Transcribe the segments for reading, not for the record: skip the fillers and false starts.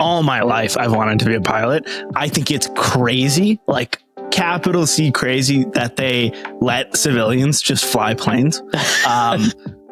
all my life I've wanted to be a pilot. I think it's crazy, like capital C crazy, that they let civilians just fly planes.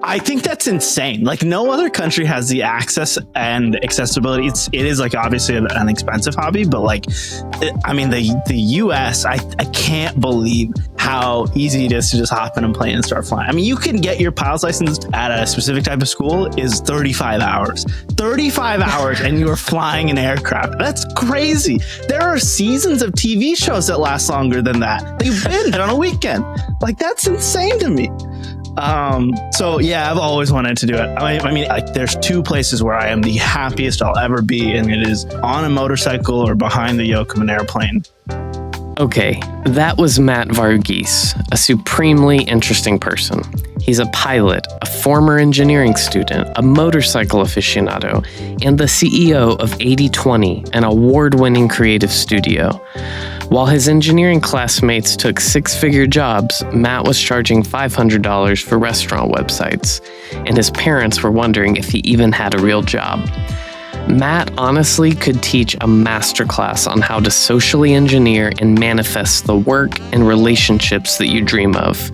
I think that's insane. Like no other country has the access and accessibility. It is like obviously an expensive hobby, but like, the US, I can't believe how easy it is to just hop in a plane and start flying. I mean, you can get your pilot's license at a specific type of school is 35 hours. 35 hours and you are flying an aircraft. That's crazy. There are seasons of TV shows that last longer than that. You've been on a weekend. Like that's insane to me. So yeah, I've always wanted to do it. I mean, like there's two places where I am the happiest I'll ever be, and it is on a motorcycle or behind the yoke of an airplane. Okay, that was Matt Varughese, a supremely interesting person. He's a pilot, a former engineering student, a motorcycle aficionado, and the CEO of 8020, an award-winning creative studio. While his engineering classmates took six-figure jobs, Matt was charging $500 for restaurant websites, and his parents were wondering if he even had a real job. Matt honestly could teach a masterclass on how to socially engineer and manifest the work and relationships that you dream of.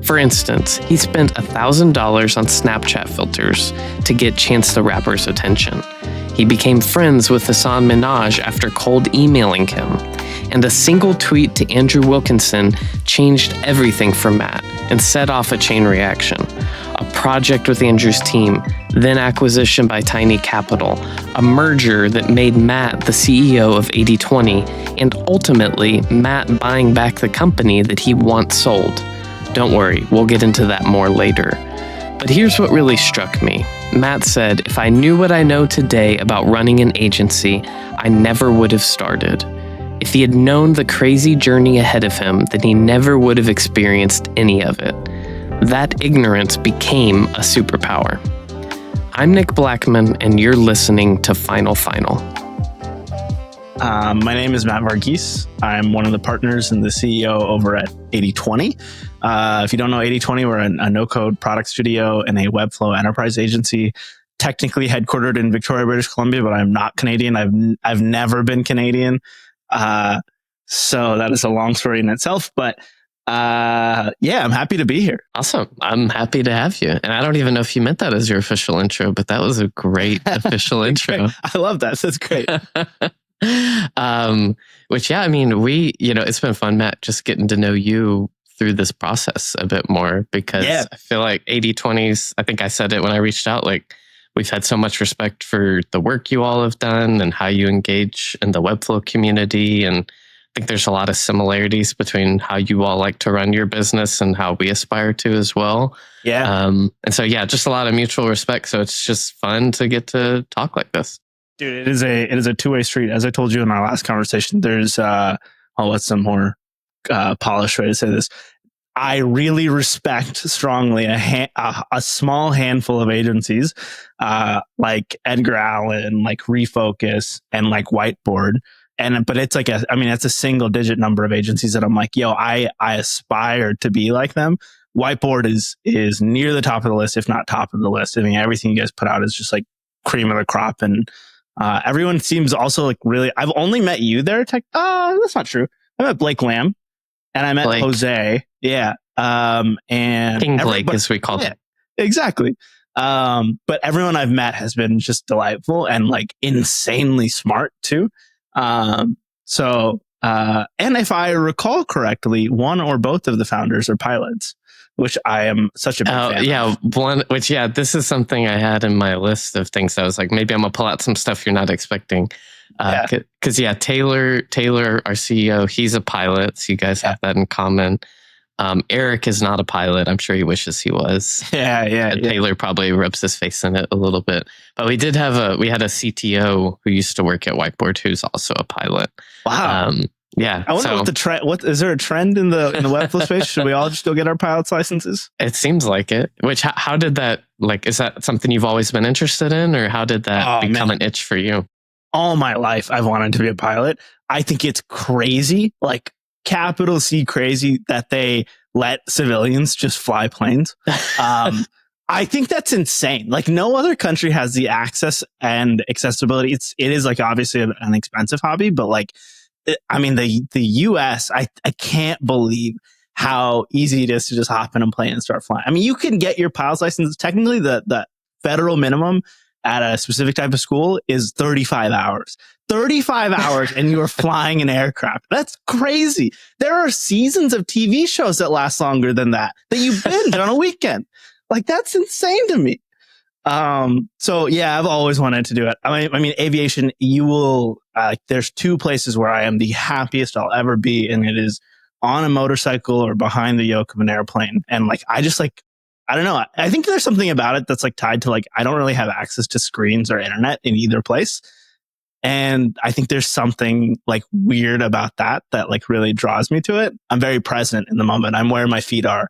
For instance, he spent $1,000 on Snapchat filters to get Chance the Rapper's attention. He became friends with Hassan Minaj after cold emailing him. And a single tweet to Andrew Wilkinson changed everything for Matt and set off a chain reaction. A project with Andrew's team, then acquisition by Tiny Capital, a merger that made Matt the CEO of 8020, and ultimately Matt buying back the company that he once sold. Don't worry, we'll get into that more later. But here's what really struck me. Matt said, if I knew what I know today about running an agency, I never would have started. If he had known the crazy journey ahead of him, then he never would have experienced any of it. That ignorance became a superpower. I'm Nick Blackman, and you're listening to Final. My name is Matt Varughese. I'm one of the partners and the CEO over at 8020. If you don't know 8020, we're a no-code product studio and a Webflow enterprise agency, technically headquartered in Victoria, British Columbia, but I'm not Canadian. I've never been Canadian. So that is a long story in itself, but yeah, I'm happy to be here. Awesome. I'm happy to have you. And I don't even know if you meant that as your official intro, but that was a great official intro. I love that. That's great. Which, yeah, I mean, it's been fun, Matt, just getting to know you through this process a bit more, because I feel like 8020s, I think I said it when I reached out, like we've had so much respect for the work you all have done and how you engage in the Webflow community. And I think there's a lot of similarities between how you all like to run your business and how we aspire to as well. Yeah. And so, yeah, just a lot of mutual respect. So it's just fun to get to talk like this. Dude, it is a two-way street. As I told you in our last conversation, there's what's some more polished way to say this? I really respect strongly a small handful of agencies like Edgar Allen, like Refocus, and like Whiteboard. But it's like it's a single digit number of agencies that I'm like, yo, I aspire to be like them. Whiteboard is near the top of the list, if not top of the list. I mean, everything you guys put out is just like cream of the crop, and everyone seems also like really. I've only met you there. That's not true. I met Blake Lamb, and I met Blake. Jose. Yeah, and King Blake, as we call him. Exactly. But everyone I've met has been just delightful and like insanely smart too. And if I recall correctly, one or both of the founders are pilots, which I am such a big fan of. This is something I had in my list of things. I was like, maybe I'm gonna pull out some stuff you're not expecting. Because Taylor, our CEO, he's a pilot, so you guys have that in common. Eric is not a pilot. I'm sure he wishes he was. Taylor probably rubs his face in it a little bit. But we had a CTO who used to work at Whiteboard who's also a pilot. Wow. Yeah. I wonder what the trend. What is there a trend in the Webflow space? Should we all just go get our pilot's licenses? It seems like it. Which how did that, like, is that something you've always been interested in, or how did that become an itch for you? All my life I've wanted to be a pilot. I think it's crazy, like capital C crazy, that they let civilians just fly planes. I I think that's insane. Like no other country has the access and accessibility. It is like obviously an expensive hobby, but like, I mean, the US, I can't believe how easy it is to just hop in a plane and start flying. I mean, you can get your pilot's license. Technically, the federal minimum at a specific type of school is 35 hours. 35 hours and you are flying an aircraft. That's crazy. There are seasons of TV shows that last longer than that you binge on a weekend. Like that's insane to me. So yeah, I've always wanted to do it. I mean, aviation, you will, there's two places where I am the happiest I'll ever be. And it is on a motorcycle or behind the yoke of an airplane. And like, I don't know. I think there's something about it that's like tied to like, I don't really have access to screens or internet in either place. And I think there's something like weird about that like really draws me to it. I'm very present in the moment. I'm where my feet are.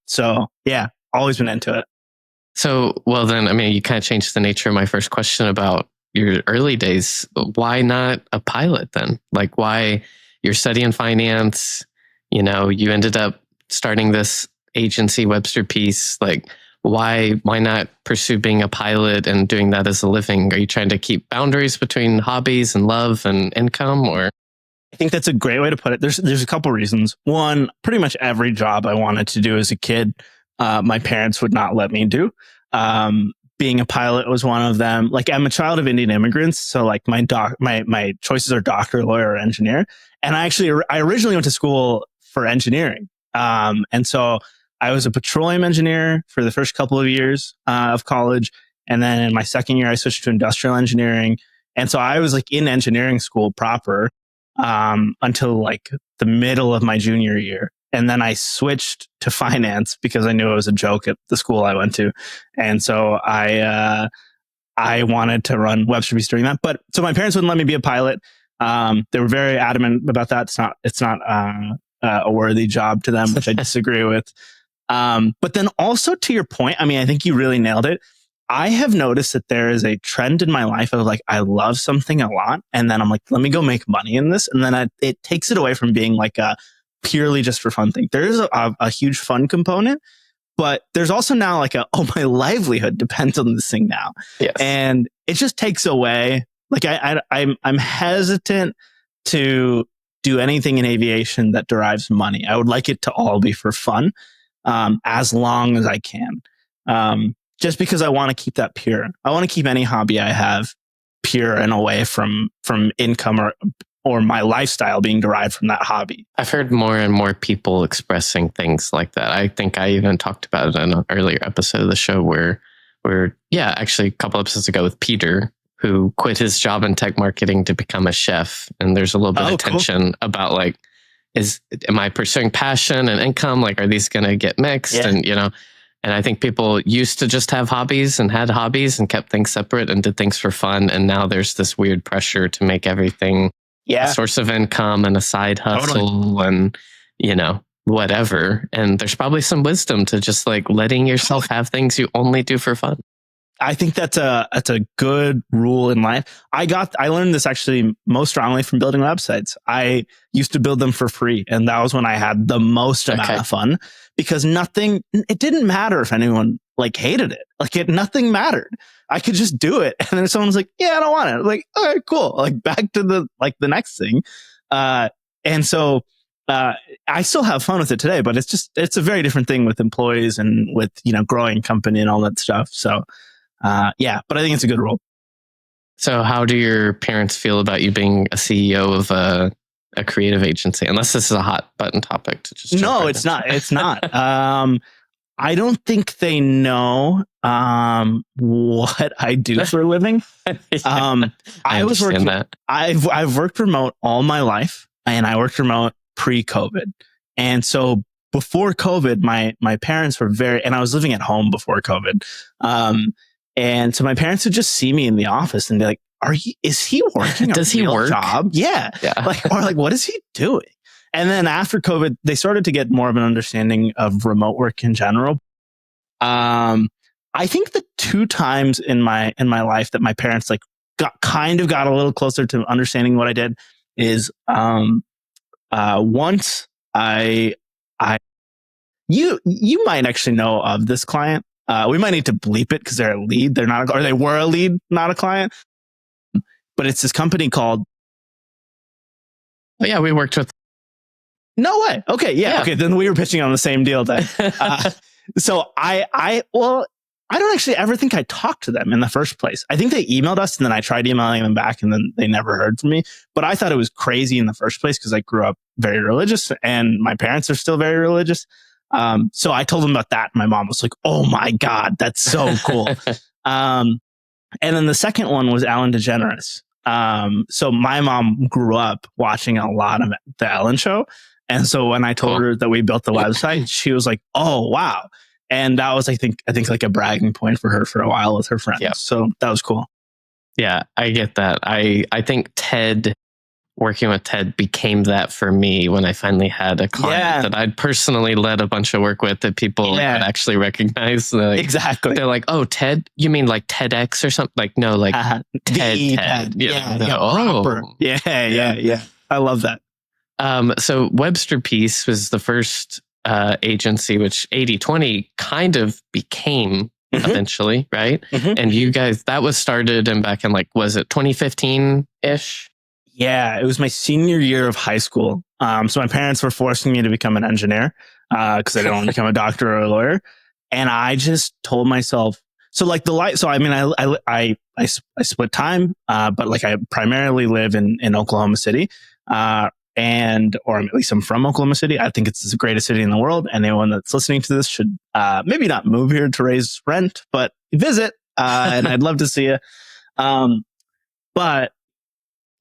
So yeah, always been into it. So, well then, I mean, you kind of changed the nature of my first question about your early days. Why not a pilot then? Like why you're studying finance, you ended up starting this agency, Websterpiece, like why not pursue being a pilot and doing that as a living? Are you trying to keep boundaries between hobbies and love and income, or? I think that's a great way to put it. There's a couple reasons. One, pretty much every job I wanted to do as a kid, my parents would not let me do. Being a pilot was one of them. Like I'm a child of Indian immigrants, so like my choices are doctor, lawyer, or engineer. And I originally went to school for engineering. And so I was a petroleum engineer for the first couple of years of college. And then in my second year, I switched to industrial engineering. And so I was like in engineering school proper until like the middle of my junior year. And then I switched to finance because I knew it was a joke at the school I went to. And so I wanted to run Websterpiece during that. But so my parents wouldn't let me be a pilot. They were very adamant about that. It's not a worthy job to them, which I disagree with. But then also to your point, I mean, I think you really nailed it. I have noticed that there is a trend in my life of like, I love something a lot. And then I'm like, let me go make money in this. And then it takes it away from being like a purely just for fun thing. There is a huge fun component, but there's also now like my livelihood depends on this thing now. Yes. And it just takes away, like I'm hesitant to do anything in aviation that derives money. I would like it to all be for fun, as long as I can. Just because I want to keep that pure. I want to keep any hobby I have pure and away from income or my lifestyle being derived from that hobby. I've heard more and more people expressing things like that. I think I even talked about it in an earlier episode of the show where actually a couple episodes ago with Peter, who quit his job in tech marketing to become a chef. And there's a little bit of tension about like, am I pursuing passion and income? Like, are these going to get mixed? Yeah. And I think people used to just have hobbies and had hobbies and kept things separate and did things for fun. And now there's this weird pressure to make everything a source of income and a side hustle and, whatever. And there's probably some wisdom to just like letting yourself have things you only do for fun. I think that's a good rule in life. I learned this actually most strongly from building websites. I used to build them for free, and that was when I had the most amount of fun because it didn't matter if anyone like hated it. Like nothing mattered. I could just do it. And then someone's like, yeah, I don't want it. I'm like, all right, cool. Like back to the next thing. And so I still have fun with it today, but it's a very different thing with employees and with, growing company and all that stuff. So but I think it's a good rule. So how do your parents feel about you being a CEO of a creative agency? Unless this is a hot button topic to just No, it's not. It's not. I don't think they know what I do for a living. I've worked remote all my life, and I worked remote pre-COVID. And so before COVID, my parents were and I was living at home before COVID. And so my parents would just see me in the office and be like, is he working Does he work? Job? Yeah. Like, what is he doing? And then after COVID, they started to get more of an understanding of remote work in general. I think the two times in my life that my parents like got a little closer to understanding what I did is once you might actually know of this client. We might need to bleep it because they're a lead. They're not, or they were a lead, not a client. But it's this company called. Oh, yeah, we worked with. No way. Okay, yeah. Okay, then we were pitching on the same deal then. So I don't actually ever think I talked to them in the first place. I think they emailed us and then I tried emailing them back and then they never heard from me. But I thought it was crazy in the first place because I grew up very religious and my parents are still very religious. So I told them about that. And my mom was like, "Oh my God, that's so cool." And then the second one was Ellen DeGeneres. So my mom grew up watching a lot of the Ellen show. And so when I told her that we built the website, she was like, "Oh, wow." And that was, I think like a bragging point for her for a while with her friends. Yep. So that was cool. Yeah, I get that. I think working with Ted became that for me when I finally had a client that I'd personally led a bunch of work with that people would actually recognize. Like, exactly. They're like, "Oh, Ted? You mean like TEDx or something?" Like, no, like Ted. Proper. Yeah. I love that. So Websterpiece was the first agency, which 80/20 kind of became eventually, right? And you guys, that was started in back in was it 2015-ish? Yeah, it was my senior year of high school. So my parents were forcing me to become an engineer because I didn't want to become a doctor or a lawyer. And I just told myself, so like so I mean, I split time, but like I primarily live in Oklahoma City. Or at least I'm from Oklahoma City. I think it's the greatest city in the world. And anyone that's listening to this should maybe not move here to raise rent, but visit. And I'd love to see you. But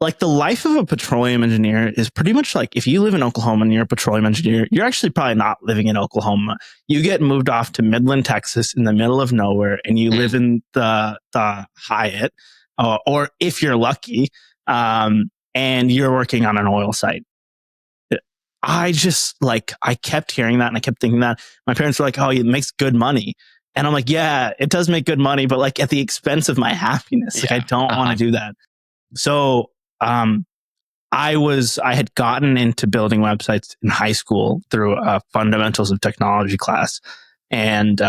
like the life of a petroleum engineer is pretty much like if you live in Oklahoma and you're a petroleum engineer, you're actually probably not living in Oklahoma. You get moved off to Midland, Texas in the middle of nowhere and you live in the Hyatt, or if you're lucky, and you're working on an oil site. I kept hearing that and I kept thinking that. My parents were like, "Oh, it makes good money." And I'm like, "Yeah, it does make good money, but like at the expense of my happiness. Like I don't want to do that." So I had gotten into building websites in high school through a fundamentals of technology class. And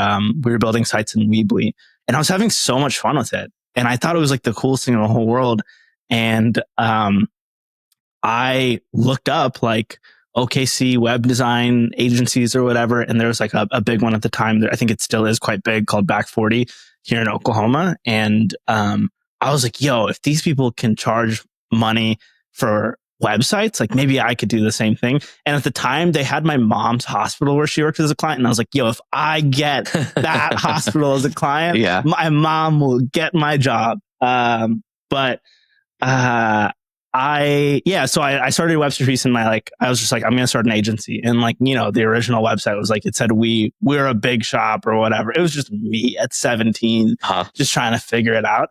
we were building sites in Weebly and I was having so much fun with it. And I thought it was like the coolest thing in the whole world. And I looked up like OKC web design agencies or whatever. And there was like a big one at the time that I think it still is quite big called Back 40 here in Oklahoma. And I was like, "Yo, if these people can charge money for websites, like maybe I could do the same thing." And at the time they had my mom's hospital where she worked as a client. And I was like, "Yo, if I get that hospital as a client, my mom will get my job." So I started Websterpiece and I was just like, I'm going to start an agency. And the original website was like, it said, we're a big shop or whatever. It was just me at 17, just trying to figure it out.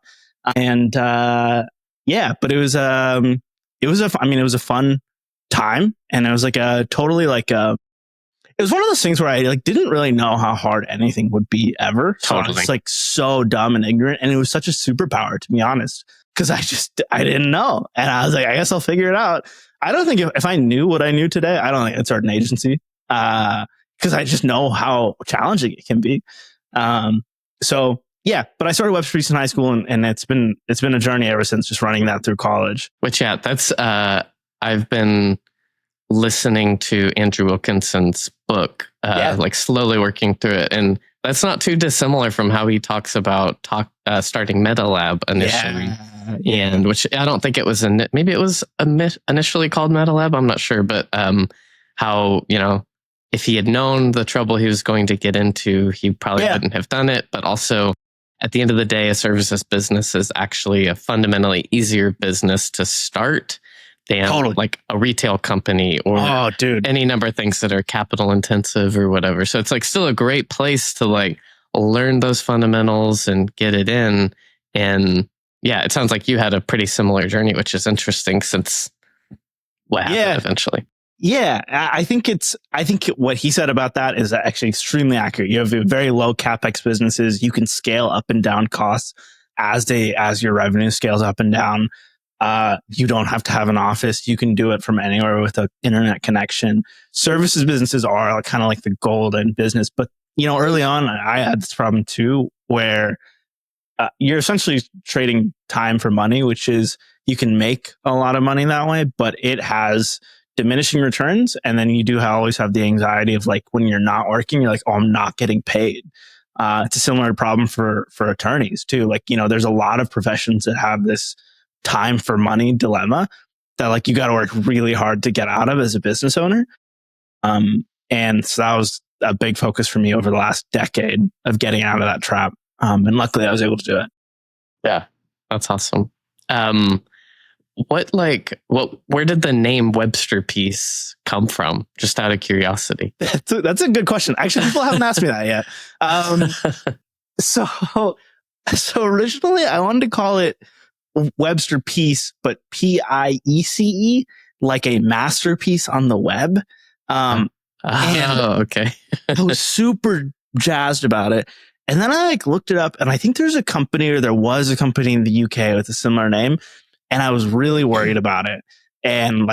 And, but it was a fun time. And it was like it was one of those things where I didn't really know how hard anything would be ever. So I was so dumb and ignorant. And it was such a superpower, to be honest. Because I didn't know. And I was like, I guess I'll figure it out. I don't think if I knew what I knew today, I don't think I'd start an agency. Because I just know how challenging it can be. But I started Websterpiece in high school and it's been a journey ever since, just running that through college. Which, that's, I've been listening to Andrew Wilkinson's book, slowly working through it. And that's not too dissimilar from how he talks about starting MetaLab initially. And which I don't think it was maybe it was initially called MetaLab. I'm not sure, but how, if he had known the trouble he was going to get into, he probably wouldn't have done it. But also, at the end of the day, a services business is actually a fundamentally easier business to start than like a retail company or any number of things that are capital intensive or whatever. So it's still a great place to learn those fundamentals and get it in. And it sounds like you had a pretty similar journey, which is interesting since what happened eventually. Yeah, I think what he said about that is actually extremely accurate. You have very low CapEx businesses. You can scale up and down costs as your revenue scales up and down. You don't have to have an office. You can do it from anywhere with an internet connection. Services businesses are kind of like the golden business, but early on, I had this problem too, where you're essentially trading time for money, which is you can make a lot of money that way, but it has diminishing returns. And then you do always have the anxiety of like when you're not working, you're like, oh, I'm not getting paid. It's a similar problem for attorneys too. Like, there's a lot of professions that have this time for money dilemma that like you got to work really hard to get out of as a business owner. And so that was a big focus for me over the last decade of getting out of that trap. And luckily I was able to do it. Yeah, that's awesome. Where did the name Websterpiece come from? Just out of curiosity. That's a good question. Actually, people haven't asked me that yet. So originally I wanted to call it Websterpiece, but Piece, like a masterpiece on the web. Okay. I was super jazzed about it. And then I looked it up, and I think there was a company in the UK with a similar name. And I was really worried about it. And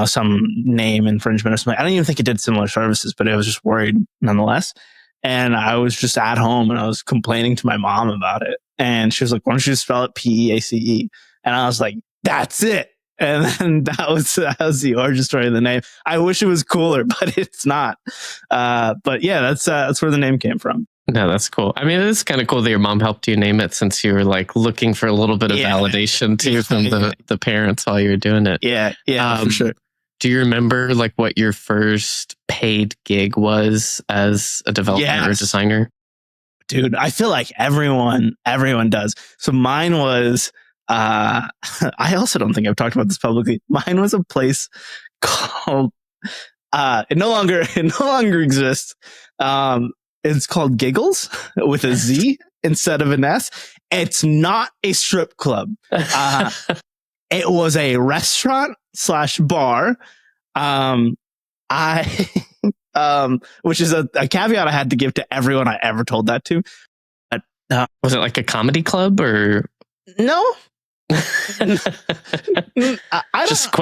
some name infringement or something. I don't even think it did similar services, but I was just worried nonetheless. And I was just at home and I was complaining to my mom about it. And she was like, why don't you spell it Peace? And I was like, that's it. And then that was the origin story of the name. I wish it was cooler, but it's not. But yeah, that's where the name came from. No, that's cool. I mean, it is kind of cool that your mom helped you name it, since you were looking for a little bit of validation too from the parents while you were doing it. Yeah, for sure. Do you remember what your first paid gig was as a developer or designer? Dude, I feel like everyone does. So mine was, I also don't think I've talked about this publicly. Mine was a place called, it no longer exists. It's called Giggles with a Z instead of an S. It's not a strip club. It was a restaurant/bar. Which is a caveat I had to give to everyone I ever told that to. But, was it like a comedy club or no? Just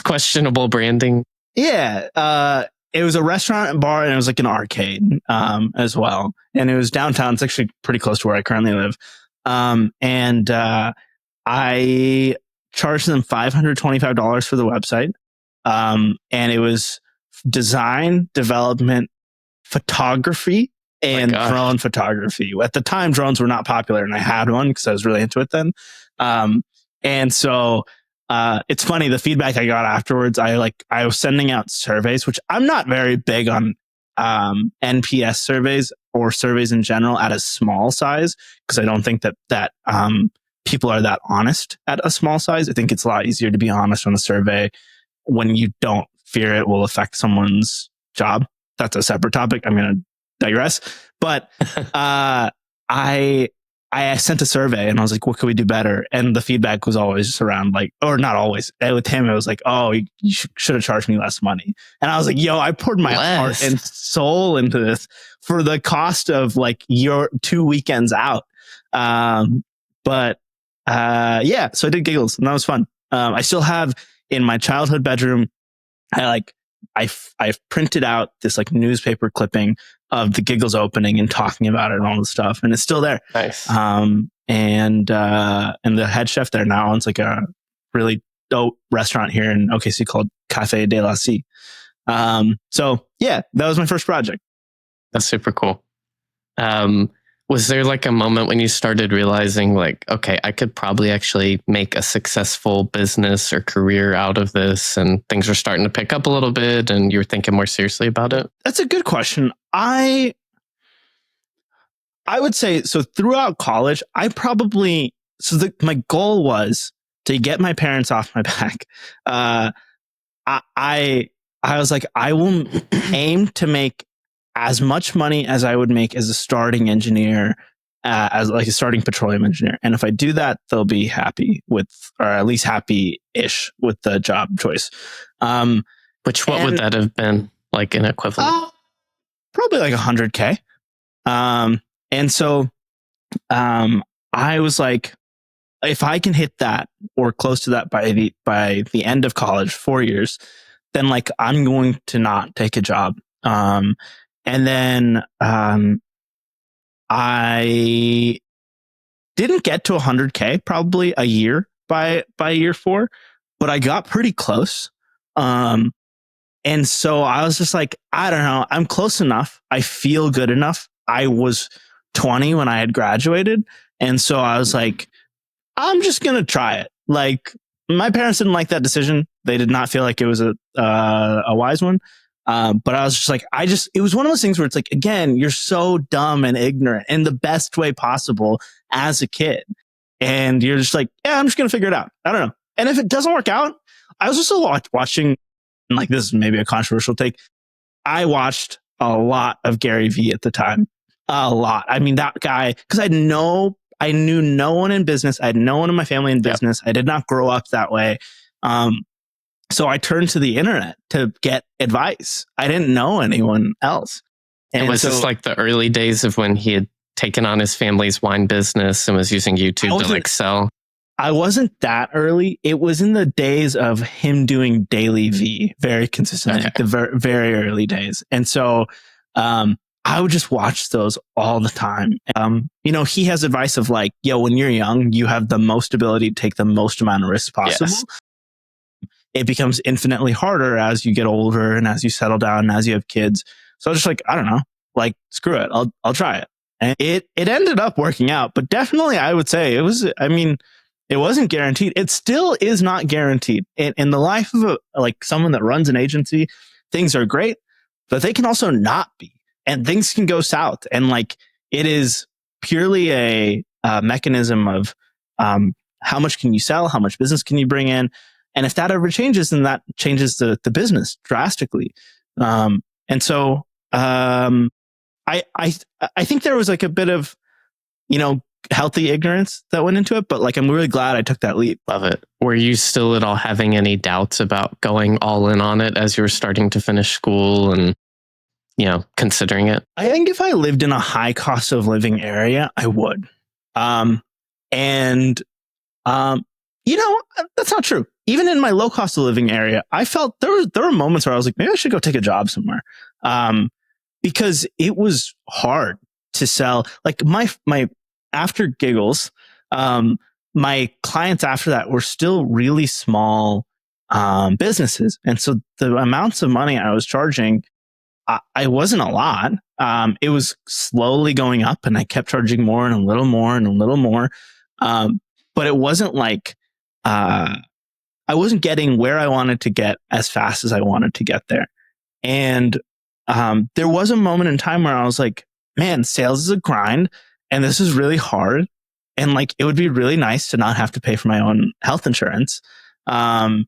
questionable branding. Yeah. It was a restaurant and bar, and it was like an arcade as well. And it was downtown. It's actually pretty close to where I currently live. And I charged them $525 for the website. And it was design, development, photography, and drone photography. At the time, drones were not popular, and I had one because I was really into it then. And so it's funny, the feedback I got afterwards, I was sending out surveys, which I'm not very big on NPS surveys or surveys in general at a small size, because I don't think that people are that honest at a small size. I think it's a lot easier to be honest on a survey when you don't fear it will affect someone's job. That's a separate topic. I'm going to digress. But I sent a survey and I was like, what could we do better? And the feedback was always just around or not always. With him, it was like, oh, you should have charged me less money. And I was like, yo, I poured my heart and soul into this for the cost of your 2 weekends out. But so I did Giggles, and that was fun. I still have in my childhood bedroom, I've printed out this newspaper clipping of the Giggles opening and talking about it and all this stuff, and it's still there. Nice. And the head chef there now owns a really dope restaurant here in OKC called Café de la Sea. So yeah, that was my first project. That's super cool. Was there a moment when you started realizing okay, I could probably actually make a successful business or career out of this, and things were starting to pick up a little bit and you were thinking more seriously about it? That's a good question. I would say, so throughout college, my goal was to get my parents off my back. I was like, I will aim to make as much money as I would make as a starting engineer, as a starting petroleum engineer. And if I do that, they'll be happy with, or at least happy-ish with the job choice. What would that have been an equivalent? Probably $100K. And so I was like, if I can hit that or close to that by the end of college, 4 years, then I'm going to not take a job. And then I didn't get to 100K probably a year by year 4, but I got pretty close. And so I was just like, I don't know, I'm close enough. I feel good enough. I was 20 when I had graduated. And so I was like, I'm just going to try it. Like, my parents didn't like that decision. They did not feel like it was a wise one. But I was just like, it was one of those things where it's like, again, you're so dumb and ignorant in the best way possible as a kid. And you're just like, yeah, I'm just going to figure it out. I don't know. And if it doesn't work out, I was also watching, and like, this is maybe a controversial take. I watched a lot of Gary Vee at the time. A lot. I mean, that guy, because I knew no one in business. I had no one in my family in business. Yep. I did not grow up that way. So I turned to the internet to get advice. I didn't know anyone else. And was this like the early days of when he had taken on his family's wine business and was using YouTube to like sell? I wasn't that early. It was in the days of him doing daily V very consistently, the very early days. And so I would just watch those all the time. He has advice of like, yo, when you're young, you have the most ability to take the most amount of risks possible. Yes. It becomes infinitely harder as you get older and as you settle down and as you have kids. So I was just like, I don't know, like, screw it. I'll try it. And it ended up working out, but definitely I would say it wasn't guaranteed. It still is not guaranteed. In the life of someone that runs an agency, things are great, but they can also not be. And things can go south. And like, it is purely a mechanism of how much can you sell? How much business can you bring in? And if that ever changes, then that changes the business drastically. And so I think there was like a bit of, healthy ignorance that went into it, but like, I'm really glad I took that leap. Love it. Were you still at all having any doubts about going all in on it as you were starting to finish school and, considering it? I think if I lived in a high cost of living area, I would. That's not true. Even in my low cost of living area, I felt there were moments where I was like, maybe I should go take a job somewhere. Because it was hard to sell. Like my after Giggles, my clients after that were still really small businesses. And so the amounts of money I was charging, I wasn't a lot. It was slowly going up and I kept charging more and a little more and a little more. But it wasn't like, I wasn't getting where I wanted to get as fast as I wanted to get there. And there was a moment in time where I was like, man, sales is a grind and this is really hard. And like, it would be really nice to not have to pay for my own health insurance. So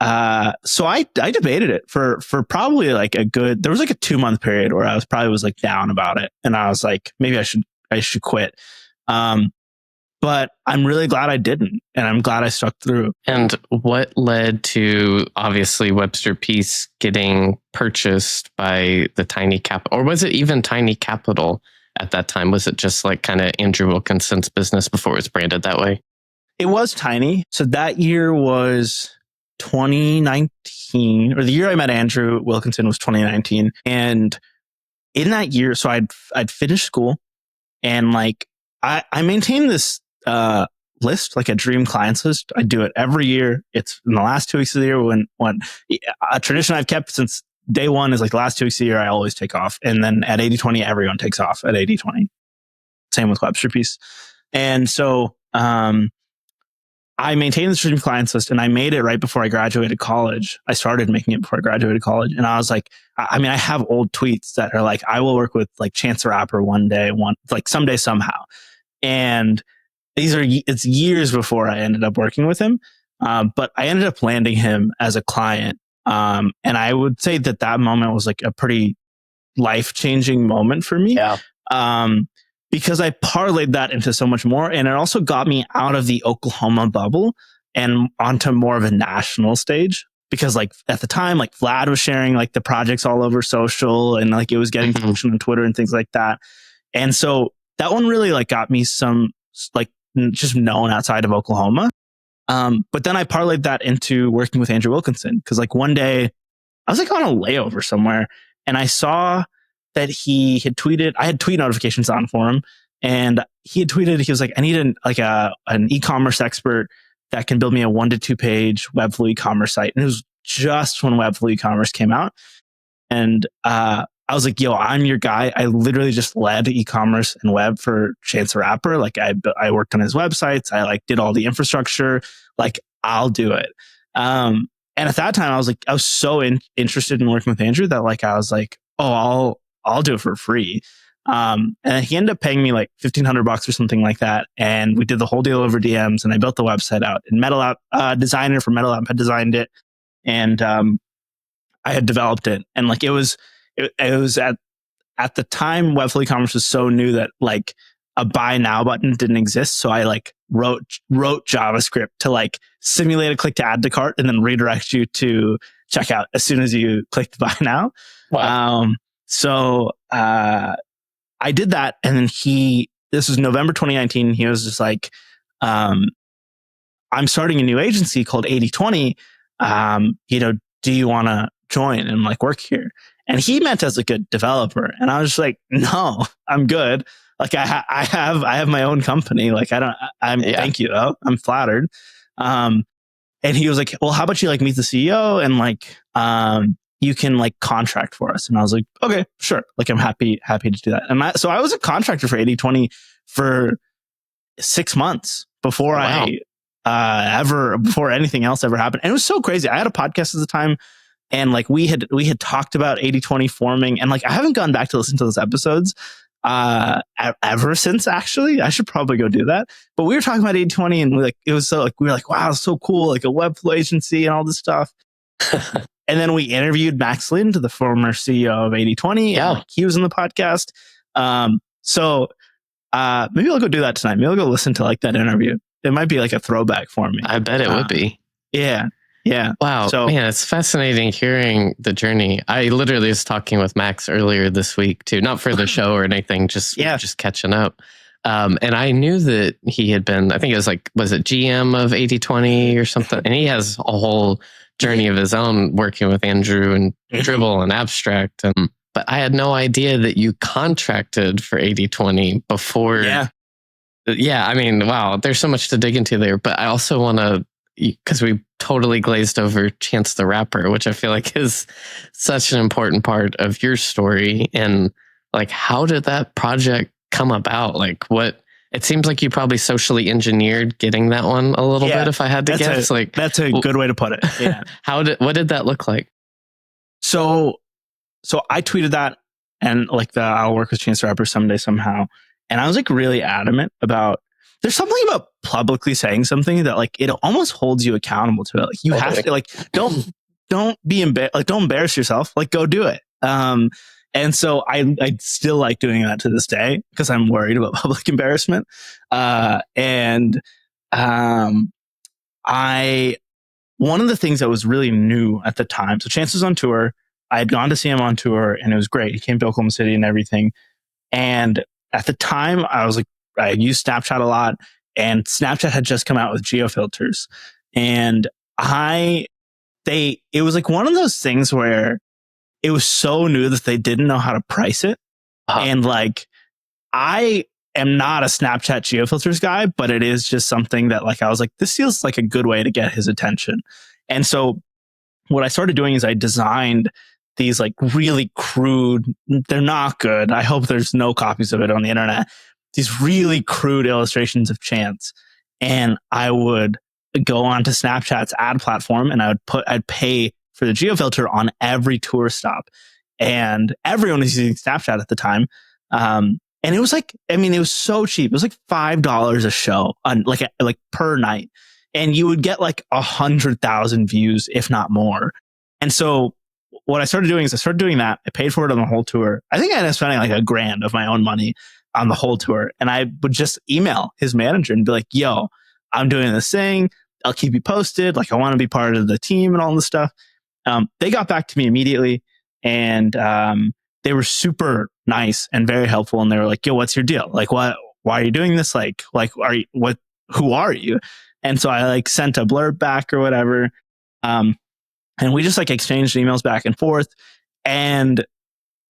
I debated it for probably like there was like a 2-month period where I was like down about it. And I was like, maybe I should quit. But I'm really glad I didn't. And I'm glad I stuck through. And what led to obviously Websterpiece getting purchased by the Tiny Capital? Or was it even Tiny Capital at that time? Was it just like kind of Andrew Wilkinson's business before it was branded that way? It was Tiny. So that year was 2019, or the year I met Andrew Wilkinson was 2019. And in that year, so I'd finished school and like I maintained this list, like a dream clients list. I do it every year. It's in the last 2 weeks of the year when a tradition I've kept since day one is like the last 2 weeks of the year, I always take off. And then at 80/20, everyone takes off at 80/20. Same with Websterpiece. And so I maintained this dream clients list and I made it right before I graduated college. I started making it before I graduated college. And I was like, I have old tweets that are like, I will work with like Chance the Rapper one day, like someday, somehow. And it's years before I ended up working with him. But I ended up landing him as a client. And I would say that moment was like a pretty life-changing moment for me. Yeah. Because I parlayed that into so much more. And it also got me out of the Oklahoma bubble and onto more of a national stage. Because like at the time, like Vlad was sharing like the projects all over social and like it was getting traction on Twitter and things like that. And so that one really like got me some like just known outside of Oklahoma. But then I parlayed that into working with Andrew Wilkinson. Cause like one day I was like on a layover somewhere and I saw that he had tweeted. I had tweet notifications on for him, and he had tweeted. He was like, "I need an e-commerce expert that can build me a 1 to 2 page Webflow e-commerce site." And it was just when Webflow e-commerce came out, and I was like, "Yo, I'm your guy." I literally just led e-commerce and web for Chance the Rapper. Like I worked on his websites. I like did all the infrastructure. Like I'll do it. And at that time, I was so interested in working with Andrew that like I was like, "Oh, I'll do it for free." And he ended up paying me like $1,500 or something like that. And we did the whole deal over DMs, and I built the website out. And Metal App designer from Metal App had designed it, and I had developed it. And like it was at the time, Webflow e-commerce was so new that like a buy now button didn't exist. So I like wrote JavaScript to like simulate a click to add to cart and then redirect you to checkout as soon as you click to buy now. Wow. So I did that, and then this was November 2019. He was just like, "I'm starting a new agency called 8020. Do you want to join and like work here?" And he meant as a good developer, and I was just like, "No, I'm good. Like I have my own company. Like thank you though. I'm flattered." And he was like, "Well, how about you like meet the CEO and like you can like contract for us?" And I was like, "Okay, sure. Like I'm happy to do that." And so I was a contractor for 8020 for 6 months before before anything else ever happened. And it was so crazy. I had a podcast at the time, and like we had talked about 8020 forming, and like I haven't gone back to listen to those episodes ever since. Actually, I should probably go do that. But we were talking about 8020, and we were like, "Wow, it's so cool, like a Webflow agency and all this stuff." And then we interviewed Max Lind, the former CEO of 8020. Yeah. And like, he was in the podcast. So maybe I'll go do that tonight. Maybe I'll go listen to like that interview. It might be like a throwback for me. I bet it would be. Yeah. Wow. So, man, it's fascinating hearing the journey. I literally was talking with Max earlier this week too, not for the show or anything, just catching up. And I knew that he had been, I think it was it GM of 8020 or something? And he has a whole journey of his own working with Andrew and Dribble and Abstract. But I had no idea that you contracted for 8020 before. Yeah. I mean, wow, there's so much to dig into there. But I also want to, because we totally glazed over Chance the Rapper, which I feel like is such an important part of your story. And like, how did that project come about? Like it seems like you probably socially engineered getting that one a little bit, if I had to guess. That's a good way to put it. Yeah. What did that look like? So I tweeted that, and like I'll work with Chance the Rapper someday somehow. And I was like really adamant about, there's something about publicly saying something that like it almost holds you accountable to it. Like you have to like don't be embarrassed. Like don't embarrass yourself. Like go do it. And so I still like doing that to this day because I'm worried about public embarrassment. And one of the things that was really new at the time. So Chance was on tour. I had gone to see him on tour, and it was great. He came to Oklahoma City and everything. And at the time, I used Snapchat a lot, and Snapchat had just come out with geo-filters. And it was like one of those things where it was so new that they didn't know how to price it. And like, I am not a Snapchat geo-filters guy, but it is just something that like, I was like, this feels like a good way to get his attention. And so what I started doing is I designed these like really crude, they're not good. I hope there's no copies of it on the internet. These really crude illustrations of Chance. And I would go onto Snapchat's ad platform, and I'd pay for the geo-filter on every tour stop. And everyone was using Snapchat at the time. And it was like, I mean, it was so cheap. It was like $5 a show on like per night. And you would get like 100,000 views, if not more. And so what I started doing is I started doing that. I paid for it on the whole tour. I think I ended up spending like $1,000 of my own money on the whole tour. And I would just email his manager and be like, "Yo, I'm doing this thing. I'll keep you posted. Like, I want to be part of the team and all this stuff." They got back to me immediately, and they were super nice and very helpful. And they were like, "Yo, what's your deal? Like, why are you doing this? Like, who are you?" And so I like sent a blurb back or whatever. And we just like exchanged emails back and forth. And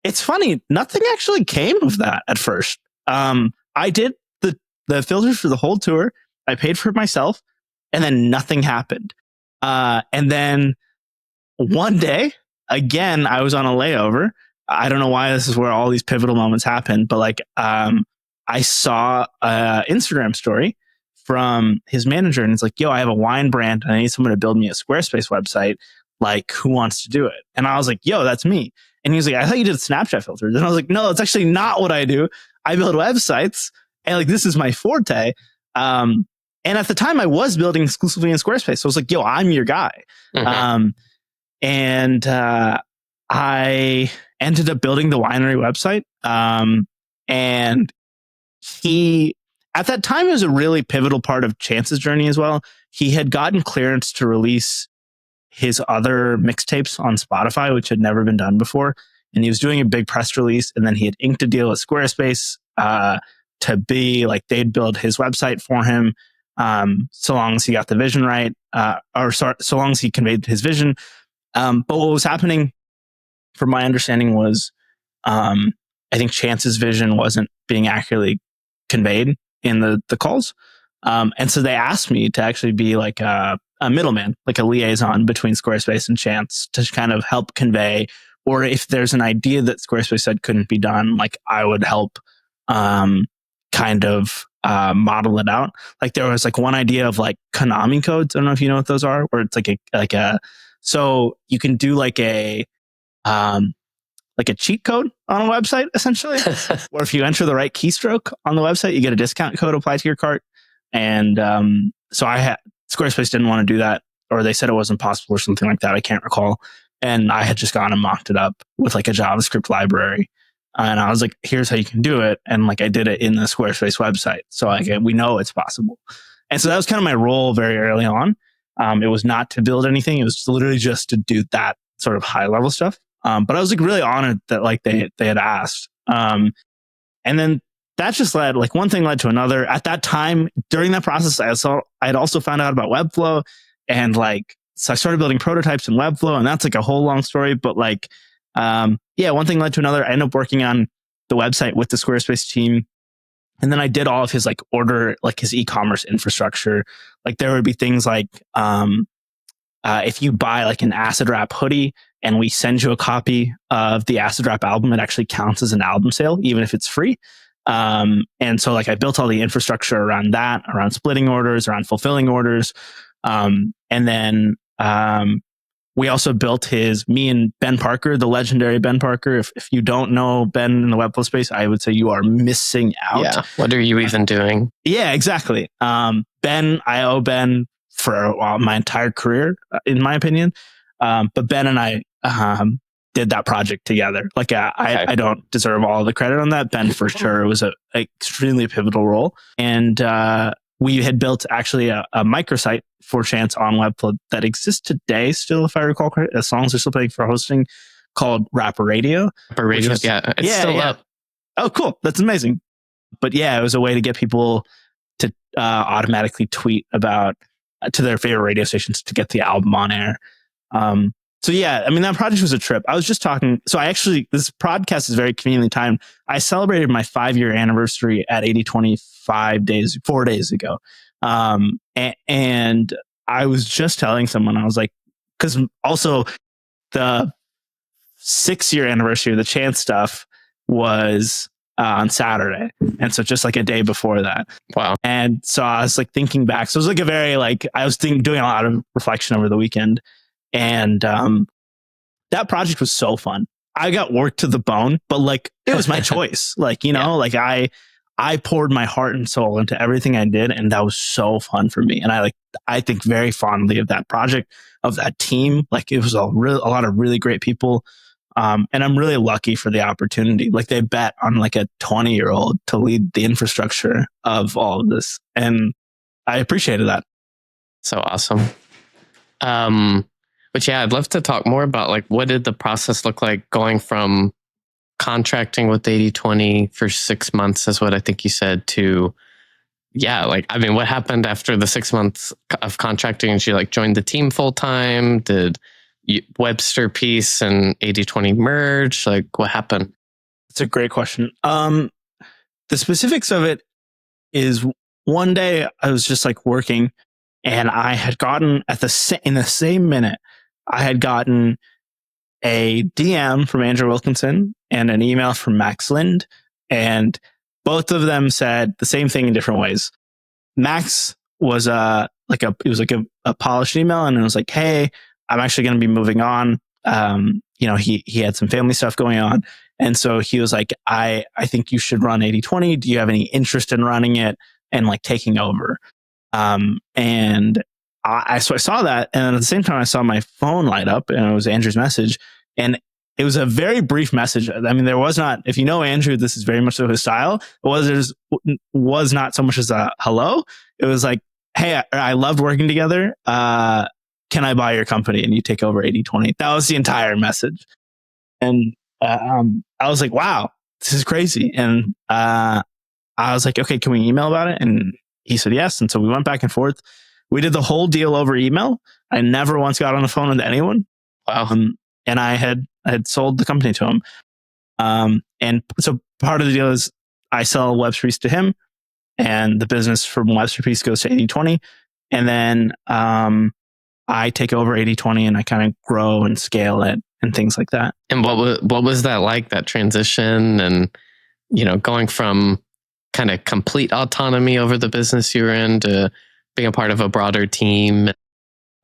It's funny. Nothing actually came of that at first. I did the filters for the whole tour. I paid for it myself, and then nothing happened. And then one day, again, I was on a layover. I don't know why this is where all these pivotal moments happen, but like, I saw an Instagram story from his manager, and it's like, yo, I have a wine brand and I need someone to build me a Squarespace website. Like, who wants to do it? And I was like, yo, that's me. And he was like, I thought you did Snapchat filters. And I was like, no, it's actually not what I do. I build websites, and like, this is my forte. And at the time I was building exclusively in Squarespace. So I was like, yo, I'm your guy. Mm-hmm. And I ended up building the winery website. And he, at that time, it was a really pivotal part of Chance's journey as well. He had gotten clearance to release his other mixtapes on Spotify, which had never been done before. And he was doing a big press release. And then he had inked a deal with Squarespace to be like, they'd build his website for him. So long as he got the vision right, so long as he conveyed his vision. But what was happening, from my understanding, was I think Chance's vision wasn't being accurately conveyed in the calls. And so they asked me to actually be like a middleman, like a liaison between Squarespace and Chance to kind of help convey, or if there's an idea that Squarespace said couldn't be done, like I would help kind of model it out. Like there was like one idea of like Konami codes. I don't know if you know what those are, where it's like a so you can do like a cheat code on a website, essentially, where if you enter the right keystroke on the website, you get a discount code applied to your cart. And so Squarespace didn't want to do that, or they said it wasn't possible or something like that. I can't recall. And I had just gone and mocked it up with like a JavaScript library. And I was like, here's how you can do it. And like I did it in the Squarespace website. So like we know it's possible. And so that was kind of my role very early on. It was not to build anything. It was literally just to do that sort of high level stuff. But I was like really honored that like they had asked. And then that just led, like one thing led to another. At that time, during that process, I had also found out about Webflow, and like, so I started building prototypes in Webflow, and that's like a whole long story. But like, one thing led to another. I ended up working on the website with the Squarespace team. And then I did all of his like order, like his e-commerce infrastructure. Like there would be things like, if you buy like an Acid Rap hoodie and we send you a copy of the Acid Rap album, it actually counts as an album sale, even if it's free. And so like I built all the infrastructure around that, around splitting orders, around fulfilling orders. And then we also built me and Ben Parker, the legendary Ben Parker. If you don't know Ben in the Webflow space, I would say you are missing out. Yeah. What are you even doing? Yeah, exactly. Ben, I owe Ben for my entire career, in my opinion. But Ben and I did that project together. Like I don't deserve all the credit on that. Ben for sure was a extremely pivotal role. And we had built actually a microsite for Chance on Webflow that exists today still, if I recall correctly. The songs are still paying for hosting, called Rapper Radio. Rapper Radio, it's still up. Oh, cool. That's amazing. But yeah, it was a way to get people to automatically tweet about to their favorite radio stations to get the album on air. So yeah, I mean, that project was a trip. I was just talking. So this podcast is very conveniently timed. I celebrated my 5-year anniversary at 80/20 4 days ago. And I was just telling someone, I was like, because also the 6-year anniversary of the Chance stuff was on Saturday. And so just like a day before that. Wow. And so I was like thinking back. So it was like a very I was doing a lot of reflection over the weekend. And that project was so fun. I got worked to the bone, but like it was my choice. Like, like I poured my heart and soul into everything I did, and that was so fun for me. And I think very fondly of that project, of that team. Like it was a lot of really great people. And I'm really lucky for the opportunity. Like they bet on like a 20-year-old to lead the infrastructure of all of this. And I appreciated that. So awesome. But yeah, I'd love to talk more about like, what did the process look like going from contracting with 80/20 for 6 months, is what I think you said, to, what happened after the 6 months of contracting? Did you like join the team full time? Did Websterpiece and 80/20 merge? Like, what happened? It's a great question. The specifics of it is one day I was just like working, and I had gotten in the same minute, I had gotten a DM from Andrew Wilkinson and an email from Max Lind, and both of them said the same thing in different ways. Max was a polished email, and it was like, "Hey, I'm actually going to be moving on." He had some family stuff going on, and so he was like, "I think you should run 80/20. Do you have any interest in running it and like taking over?" And so I saw that, and at the same time, I saw my phone light up, and it was Andrew's message, and it was a very brief message. I mean, there was not, if you know Andrew, this is very much so his style. It was not so much as a hello. It was like, "Hey, I loved working together. Can I buy your company and you take over 80/20?" That was the entire message. And I was like, wow, this is crazy. And I was like, okay, can we email about it? And he said yes. And so we went back and forth. We did the whole deal over email. I never once got on the phone with anyone. Wow. And I had sold the company to him. And so part of the deal is I sell Websterpiece to him, and the business from Websterpiece goes to 80/20. And then I take over 80/20 and I kind of grow and scale it and things like that. And what was that like, that transition, and going from kind of complete autonomy over the business you were in to being a part of a broader team?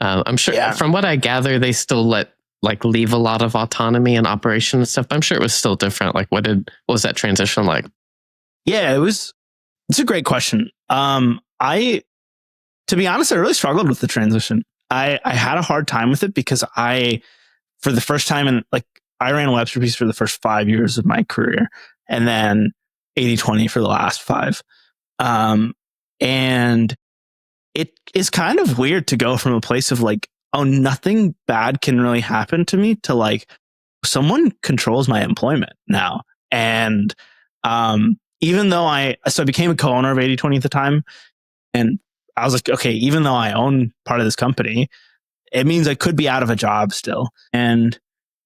I'm sure from what I gather, they still leave a lot of autonomy and operation and stuff. But I'm sure it was still different. Like, what was that transition like? Yeah, it's a great question. To be honest, I really struggled with the transition. I had a hard time with it because for the first time I ran Websterpiece for the first 5 years of my career, and then 80/20 for the last 5. And it is kind of weird to go from a place of like, oh, nothing bad can really happen to me, to like, someone controls my employment now. And even though I became a co-owner of 80/20 at the time, and I was like, okay, even though I own part of this company, it means I could be out of a job still. And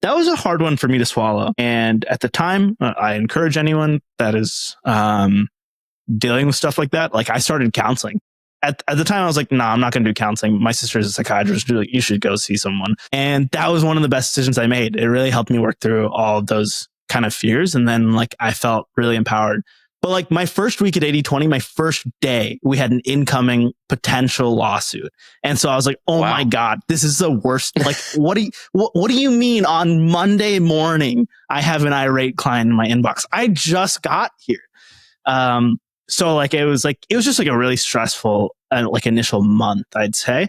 that was a hard one for me to swallow. And at the time, I encourage anyone that is dealing with stuff like that. Like, I started counseling. At the time, I was like, no, I'm not going to do counseling. My sister is a psychiatrist. You should go see someone. And that was one of the best decisions I made. It really helped me work through all of those kind of fears. And then I felt really empowered. But my first week at 80/20, my first day, we had an incoming potential lawsuit. And so I was like, oh my God, this is the worst. What do you mean on Monday morning, I have an irate client in my inbox? I just got here. So it was just a really stressful initial month, I'd say.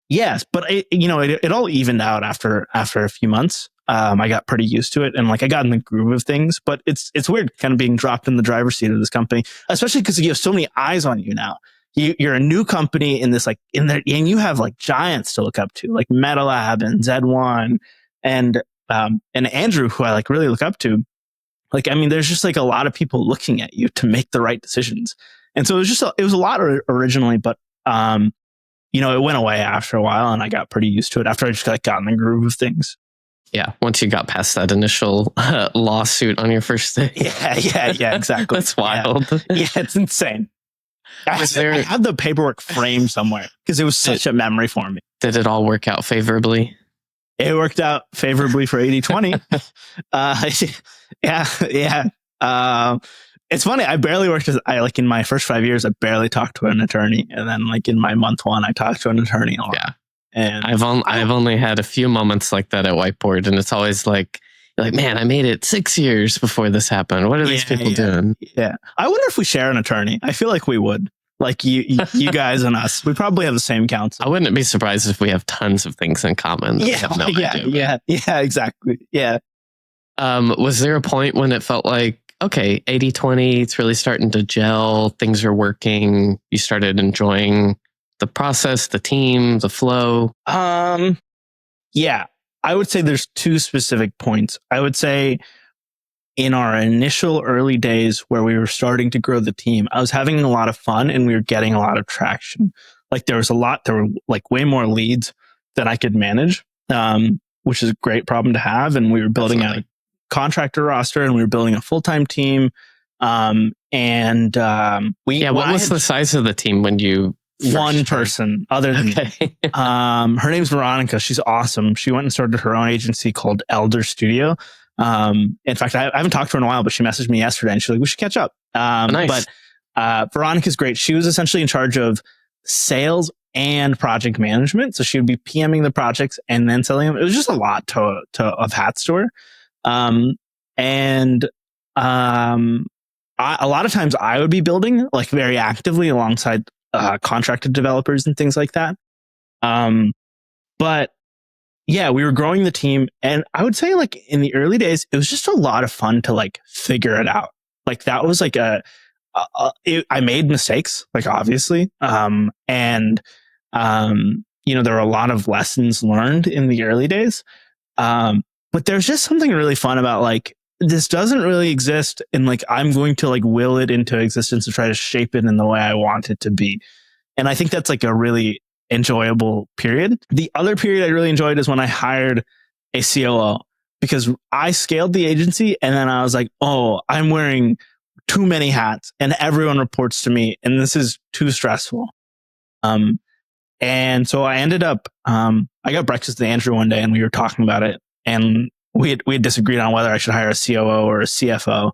Yes, but it all evened out after a few months. I got pretty used to it, and I got in the groove of things. But it's weird, kind of being dropped in the driver's seat of this company, especially because you have so many eyes on you now. You're a new company in this in there, and you have giants to look up to, like MetaLab and Z1 and Andrew, who I really look up to. There's just a lot of people looking at you to make the right decisions, and so it was a lot originally, but it went away after a while, and I got pretty used to it after I just got in the groove of things. Yeah, once you got past that initial lawsuit on your first day. Yeah, exactly. That's wild. Yeah, it's insane. I have the paperwork framed somewhere because it was such a memory for me. Did it all work out favorably? It worked out favorably for 80/20. Yeah. It's funny. I barely worked in my first 5 years, I barely talked to an attorney. And then in my month 1, I talked to an attorney a lot. Yeah. And I've only had a few moments like that at Whiteboard, and it's always you're like, man, I made it 6 years before this happened. What are these people doing? Yeah. I wonder if we share an attorney. I feel like we would. You guys and us. We probably have the same counsel. I wouldn't be surprised if we have tons of things in common. That we have no idea. Yeah, exactly. Yeah. Was there a point when it felt like, okay, 80/20, it's really starting to gel, things are working, you started enjoying the process, the team, the flow? Yeah, I would say there's 2 specific points. I would say in our initial early days where we were starting to grow the team, I was having a lot of fun and we were getting a lot of traction. There were way more leads. that I could manage, which is a great problem to have. And we were building a contractor roster, and we were building a full-time team. What was the size of the team when you one person other than me. Her name's Veronica. She's awesome. She went and started her own agency called Elder Studio. In fact, I haven't talked to her in a while, but she messaged me yesterday and she's like, we should catch up. Nice. But Veronica's great. She was essentially in charge of sales and project management. So she would be PMing the projects and then selling them. It was just a lot of hats to her. A lot of times I would be building like very actively alongside contracted developers and things like that. But yeah, we were growing the team, and I would say like in the early days, it was just a lot of fun to like figure it out. Like that was like I made mistakes, like obviously. There were a lot of lessons learned in the early days. But there's just something really fun about like, this doesn't really exist, and like I'm going to like will it into existence and try to shape it in the way I want it to be. And I think that's like a really enjoyable period. The other period I really enjoyed is when I hired a COO, because I scaled the agency and then I was like, oh, I'm wearing too many hats and everyone reports to me and this is too stressful. And so I ended up, I got breakfast with Andrew one day and we were talking about it, and we had disagreed on whether I should hire a COO or a CFO.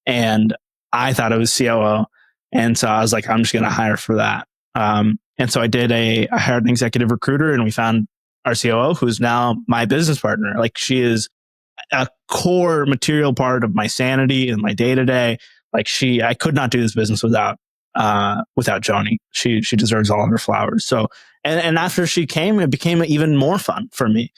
And I thought it was COO. And so I was like, I'm just going to hire for that. And so I hired an executive recruiter, and we found our COO, who's now my business partner. Like, she is a core material part of my sanity and my day to day. Like, I could not do this business without Joni. She deserves all of her flowers. So, and after she came, it became even more fun for me.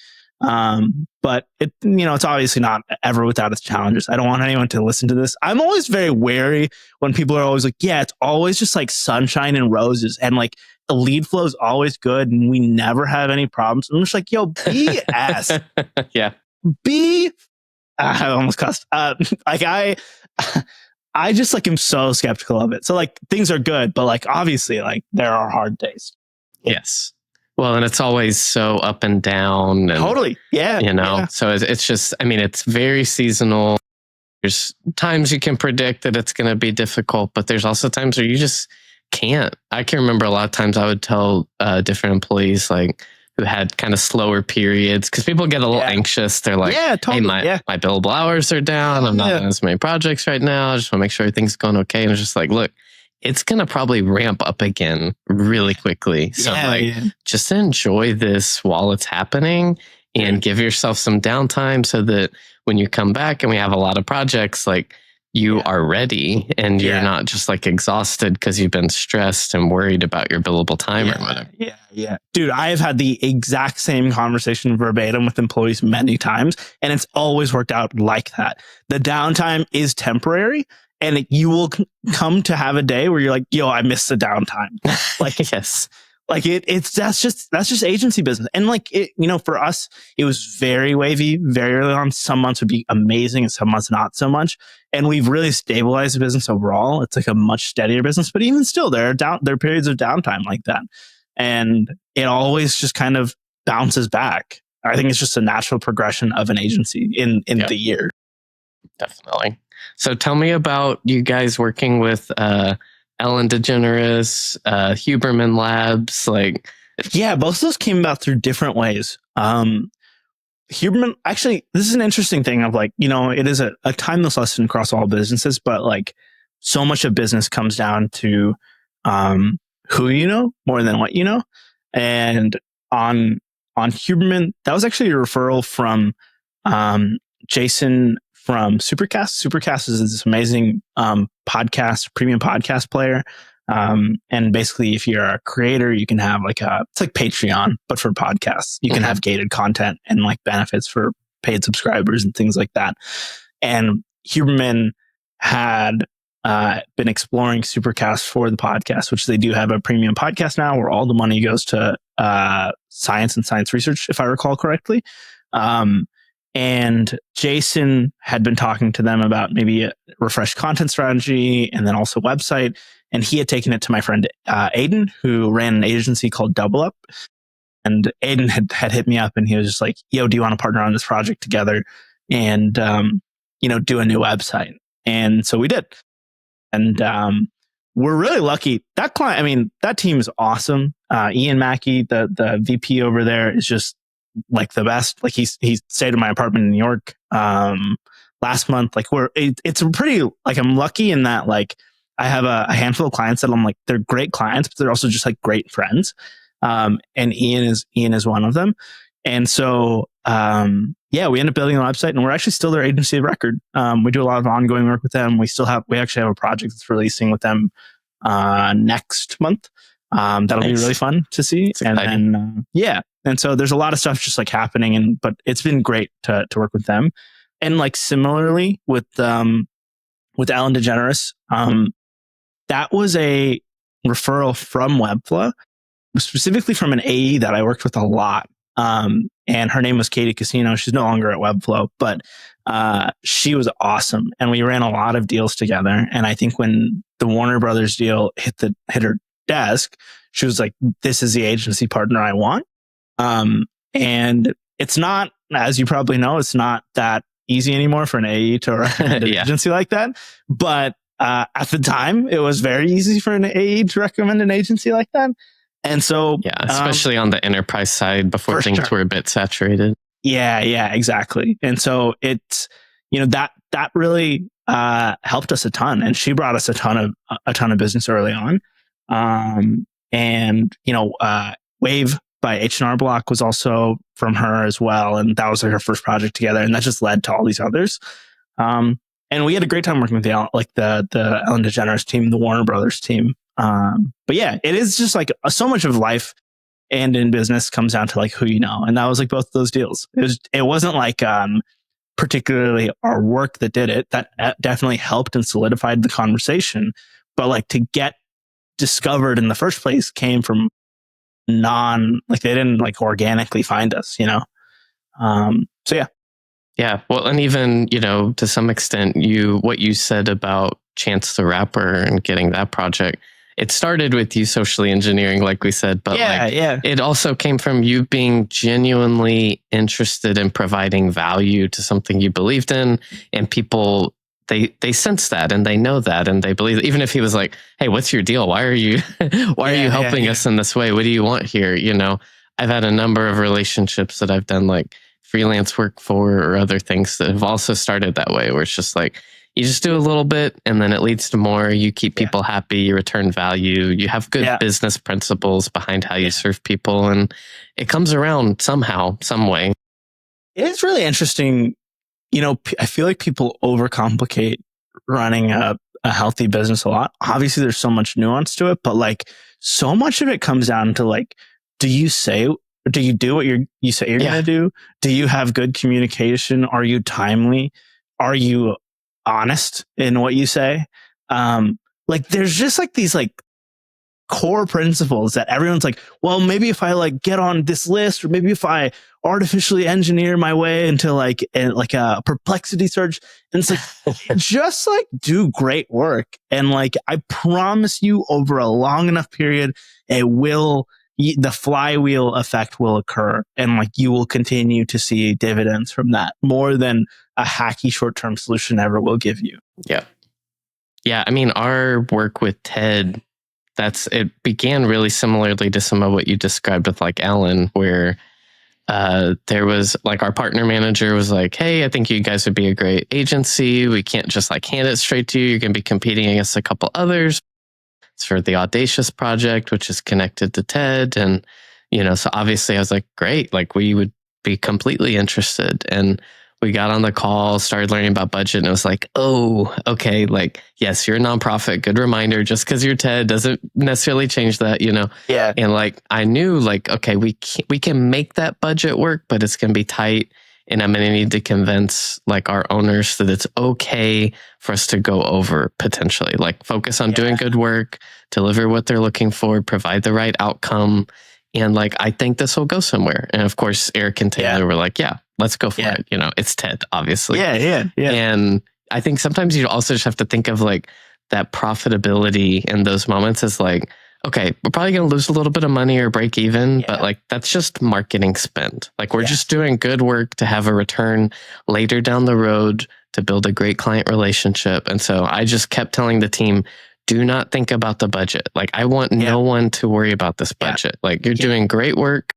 But it's obviously not ever without its challenges. I don't want anyone to listen to this. I'm always very wary when people are always like, yeah, it's always just like sunshine and roses, and like the lead flow is always good and we never have any problems. I'm just like, yo, BS. Yeah. I almost cussed. I just like am so skeptical of it. So like things are good, but like obviously like there are hard days. Yes. Well, and it's always so up and down. And, totally. Yeah. Yeah. So it's just, I mean, it's very seasonal. There's times you can predict that it's going to be difficult, but there's also times where you just can't. I can remember a lot of times I would tell different employees like who had kind of slower periods, because people get a little anxious. They're like, yeah, totally. Hey, my billable hours are down. I'm not on as many projects right now. I just want to make sure everything's going okay. And it's just like, look, it's going to probably ramp up again really quickly. So just enjoy this while it's happening, and give yourself some downtime so that when you come back and we have a lot of projects, like you are ready and you're not just like exhausted because you've been stressed and worried about your billable time or whatever. Yeah. Dude, I have had the exact same conversation verbatim with employees many times, and it's always worked out like that. The downtime is temporary, and you will come to have a day where you're like, yo, I missed the downtime. Like, yes. Like that's just agency business. And like, for us, it was very wavy, very early on. Some months would be amazing and some months not so much. And we've really stabilized the business overall. It's like a much steadier business, but even still there are periods of downtime like that. And it always just kind of bounces back. I think it's just a natural progression of an agency in the year. Definitely. So tell me about you guys working with Ellen DeGeneres, Huberman Labs, like. Yeah, both of those came about through different ways. Huberman, actually, this is an interesting thing of like, it is a timeless lesson across all businesses, but like so much of business comes down to who you know more than what you know. And on Huberman, that was actually a referral from Jason from Supercast. Supercast is this amazing premium podcast player. And basically, if you're a creator, you can have it's like Patreon, but for podcasts. You can have gated content and like benefits for paid subscribers and things like that. And Huberman had been exploring Supercast for the podcast, which they do have a premium podcast now where all the money goes to science and science research, if I recall correctly. And Jason had been talking to them about maybe a refreshed content strategy and then also website. And he had taken it to my friend Aiden, who ran an agency called Double Up. And Aiden had hit me up and he was just like, yo, do you want to partner on this project together and, do a new website? And so we did. And we're really lucky. That client, I mean, that team is awesome. Ian Mackey, the VP over there, is just like the best. Like he stayed in my apartment in New York last month. Like it's pretty, like I'm lucky in that like I have a handful of clients that I'm like, they're great clients, but they're also just like great friends. And Ian is one of them. And so, we end up building a website and we're actually still their agency of record. We do a lot of ongoing work with them. We actually have a project that's releasing with them, next month. That'll be really fun to see. And then, and so there's a lot of stuff just like happening but it's been great to work with them. And like similarly with Alan DeGeneres, that was a referral from Webflow, specifically from an AE that I worked with a lot. And her name was Katie Casino. She's no longer at Webflow, but she was awesome. And we ran a lot of deals together. And I think when the Warner Brothers deal hit her desk, she was like, this is the agency partner I want. And it's not, as you probably know, it's not that easy anymore for an AE to recommend an agency like that. But at the time, it was very easy for an AE to recommend an agency like that. And so, especially on the enterprise side before things were a bit saturated. Yeah, exactly. And so it's, that really helped us a ton. And she brought us a ton of business early on. Wave by H&R Block was also from her as well. And that was like her first project together. And that just led to all these others. And we had a great time working with the Ellen DeGeneres team, the Warner Brothers team. But yeah, it is just like so much of life and in business comes down to like who you know. And that was like both of those deals. It wasn't like particularly our work that did it. That definitely helped and solidified the conversation. But like to get discovered in the first place came from they didn't like organically find us, So yeah. Yeah. Well, and even, to some extent, what you said about Chance the Rapper and getting that project, it started with you socially engineering, like we said, but it also came from you being genuinely interested in providing value to something you believed in, and people, they sense that and they know that and they believe it. Even if he was like, hey, what's your deal? Why are you helping us in this way? What do you want here? I've had a number of relationships that I've done like freelance work for or other things that have also started that way, where it's just like, you just do a little bit and then it leads to more. You keep people happy, you return value, you have good business principles behind how you serve people, and it comes around somehow, some way. It's really interesting. I feel like people overcomplicate running a healthy business a lot. Obviously, there's so much nuance to it, but like so much of it comes down to like, do you do what you say you're going to do? Do you have good communication? Are you timely? Are you honest in what you say? Like there's just like these like core principles that everyone's like, well, maybe if I like get on this list, or maybe if I artificially engineer my way into like a perplexity search, and it's like, just like do great work. And like, I promise you over a long enough period, the flywheel effect will occur, and like you will continue to see dividends from that more than a hacky short-term solution ever will give you. Yeah. I mean, our work with TED, it began really similarly to some of what you described with like Alan, where there was like our partner manager was like, hey, I think you guys would be a great agency. We can't just like hand it straight to you. You're going to be competing against a couple others. It's for the Audacious project, which is connected to TED. And, so obviously I was like, great, like we would be completely interested. And we got on the call, started learning about budget, and it was like, oh, okay, like, yes, you're a nonprofit. Good reminder. Just because you're TED doesn't necessarily change that, Yeah. And like, I knew like, okay, we can make that budget work, but it's going to be tight. And I'm going to need to convince like our owners that it's okay for us to go over potentially, like focus on doing good work, deliver what they're looking for, provide the right outcome. And like, I think this will go somewhere. And of course, Eric and Taylor were like, let's go for it. It's TED, obviously. Yeah. And I think sometimes you also just have to think of like that profitability in those moments as like, okay, we're probably going to lose a little bit of money or break even, Yeah. but like that's just marketing spend. Like we're Yes. just doing good work to have a return later down the road to build a great client relationship. And so I just kept telling the team, do not think about the budget. Like I want no one to worry about this budget. Like you're doing great work.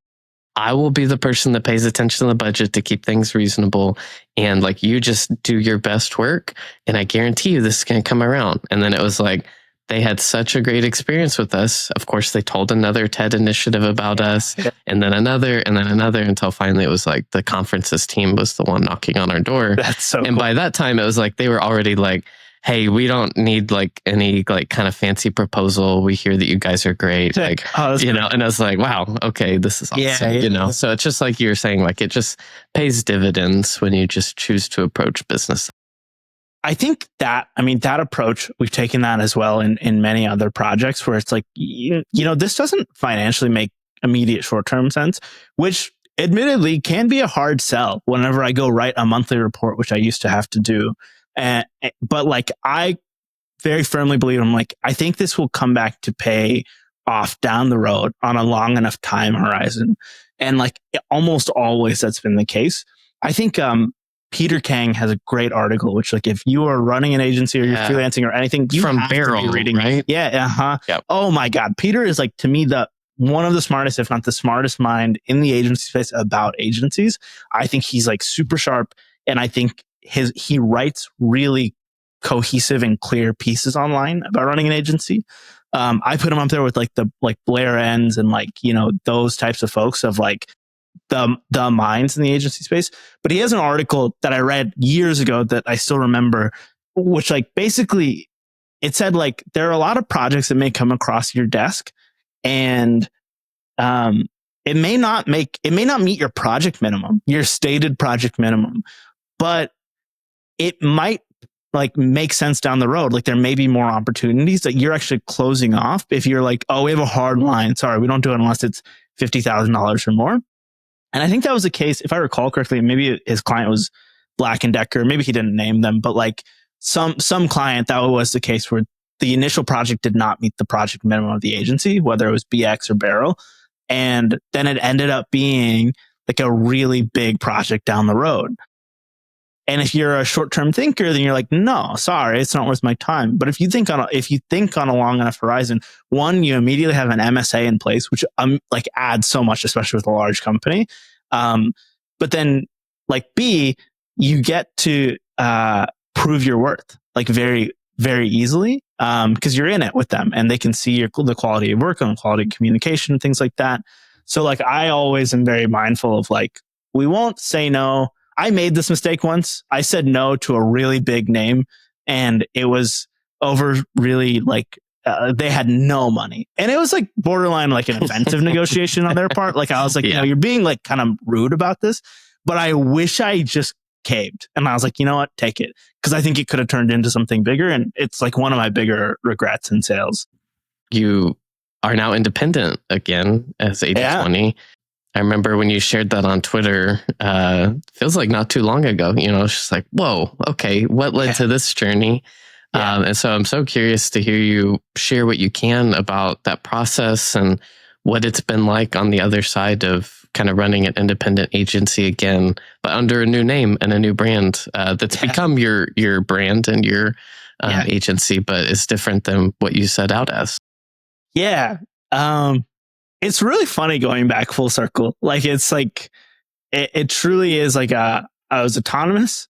I will be the person that pays attention to the budget to keep things reasonable. And like you just do your best work. And I guarantee you this is going to come around. And then it was like, they had such a great experience with us. Of course, they told another TED initiative about us, and then another, until finally it was like the conferences team was the one knocking on our door. That's so And cool. by that time, it was like they were already like, hey, we don't need like any like kind of fancy proposal. We hear that you guys are great. Like, you know, and I was like, wow, okay, this is awesome. You know, so it's just like you were saying, like it just pays dividends when you just choose to approach business. I think that, I mean, that approach, we've taken that as well in many other projects where it's like, you know, this doesn't financially make immediate short-term sense, which admittedly can be a hard sell whenever I go write a monthly report, which I used to have to do. But like, I very firmly believe, I'm like, I think this will come back to pay off down the road on a long enough time horizon. And like almost always that's been the case. I think, Peter Kang has a great article, which like if you are running an agency or you're freelancing or anything, you from have Barrel, to be reading, right? Yeah. Yep. Oh my God. Peter is like, to me, one of the smartest, if not the smartest mind in the agency space about agencies. I think he's like super sharp. And I think he writes really cohesive and clear pieces online about running an agency. I put him up there with like Blair Enns and like, you know, those types of folks of like, the minds in the agency space. But he has an article that I read years ago that I still remember, which like basically it said like there are a lot of projects that may come across your desk and it may not meet your project minimum, your stated project minimum, but it might like make sense down the road. Like there may be more opportunities that you're actually closing off if you're like, oh, we have a hard line. Sorry, we don't do it unless it's $50,000 or more. And I think that was the case, if I recall correctly, maybe his client was Black & Decker, maybe he didn't name them, but like some client, that was the case where the initial project did not meet the project minimum of the agency, whether it was BX or Barrel. And then it ended up being like a really big project down the road. And if you're a short-term thinker, then you're like, no, sorry, it's not worth my time. But if you think on a long enough horizon, one, you immediately have an MSA in place, which like adds so much, especially with a large company. But then like B, you get to prove your worth like very, very easily because you're in it with them and they can see the quality of work and the quality of communication and things like that. So like I always am very mindful of like, we won't say no. I made this mistake once. I said no to a really big name and it was over really like they had no money. And it was like borderline like an offensive negotiation on their part. Like I was like, you know, you're being like kind of rude about this, but I wish I just caved. And I was like, you know what, take it. Because I think it could have turned into something bigger. And it's like one of my bigger regrets in sales. You are now independent again as 80/20. I remember when you shared that on Twitter, feels like not too long ago, you know, it's just like, whoa, okay, what led to this journey? And so I'm so curious to hear you share what you can about that process and what it's been like on the other side of kind of running an independent agency again, but under a new name and a new brand that's become your brand and your agency, but it's different than what you set out as. Yeah. It's really funny going back full circle. Like it's like it truly is like I was autonomous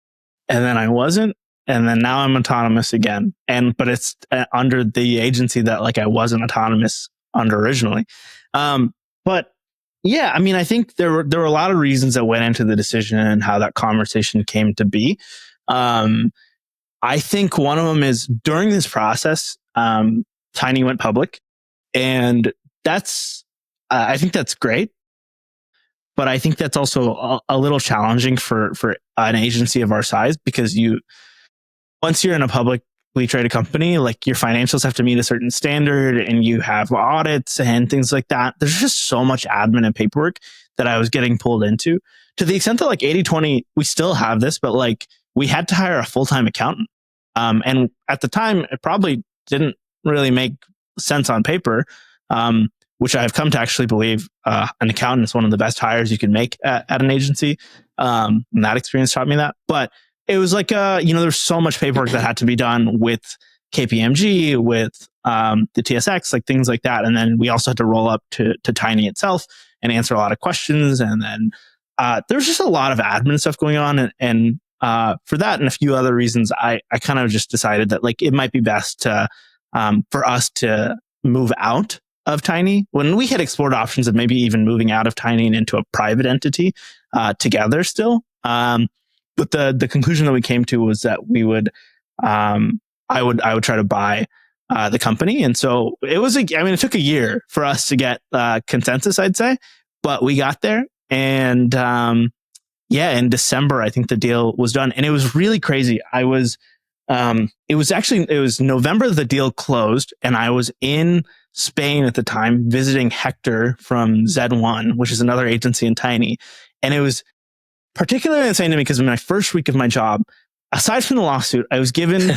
and then I wasn't and then now I'm autonomous again. But it's under the agency that like I wasn't autonomous under originally. But yeah, I mean, I think there were a lot of reasons that went into the decision and how that conversation came to be. I think one of them is during this process, Tiny went public, and I think that's great, but I think that's also a little challenging for an agency of our size because once you're in a publicly traded company, like your financials have to meet a certain standard and you have audits and things like that. There's just so much admin and paperwork that I was getting pulled into to the extent that like 80/20, we still have this, but like we had to hire a full-time accountant. And at the time, it probably didn't really make sense on paper. which I've come to actually believe an accountant is one of the best hires you can make at an agency. And that experience taught me that. But it was like, there's so much paperwork that had to be done with KPMG, with the TSX, like things like that. And then we also had to roll up to Tiny itself and answer a lot of questions. And then there's just a lot of admin stuff going on. And for that and a few other reasons, I kind of just decided that like it might be best to for us to move out of Tiny, when we had explored options of maybe even moving out of Tiny and into a private entity together still. But the conclusion that we came to was that we would, I would try to buy the company. And so it took a year for us to get consensus, I'd say, but we got there. And in December, I think the deal was done, and it was really crazy. It was November the deal closed, and I was in Spain at the time visiting Hector from Z1, which is another agency in Tiny. And it was particularly insane to me because in my first week of my job, aside from the lawsuit, I was given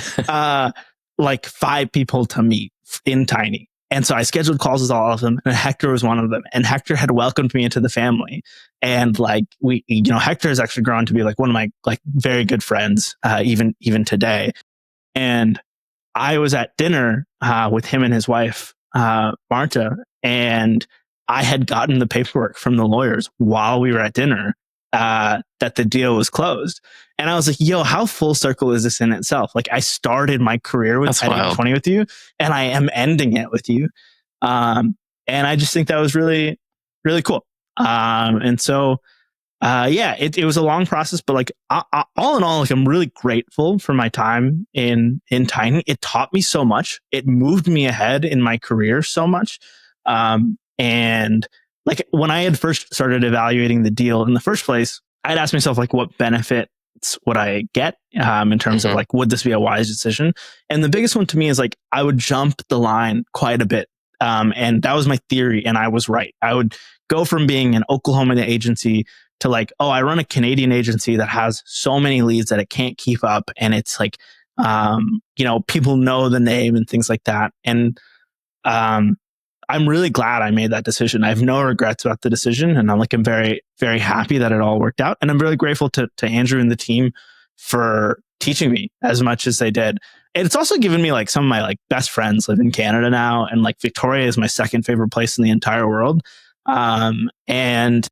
like 5 people to meet in Tiny. And so I scheduled calls with all of them, and Hector was one of them. And Hector had welcomed me into the family. And like Hector has actually grown to be like one of my like very good friends, even today. And I was at dinner with him and his wife, Marta, and I had gotten the paperwork from the lawyers while we were at dinner that the deal was closed. And I was like, yo, how full circle is this in itself? Like I started my career with 20 with you, and I am ending it with you. And I just think that was really, really cool. And so, it was a long process, but like all in all, like I'm really grateful for my time in Tiny. It taught me so much. It moved me ahead in my career so much. And like when I had first started evaluating the deal in the first place, I'd ask myself like, what benefits would I get in terms of like, would this be a wise decision? And the biggest one to me is like, I would jump the line quite a bit. And that was my theory, and I was right. I would go from being an Oklahoma agency to like, oh, I run a Canadian agency that has so many leads that it can't keep up. And it's like, people know the name and things like that. And I'm really glad I made that decision. I have no regrets about the decision. And I'm very, very happy that it all worked out. And I'm really grateful to Andrew and the team for teaching me as much as they did. And it's also given me like some of my like best friends live in Canada now. And like Victoria is my second favorite place in the entire world. And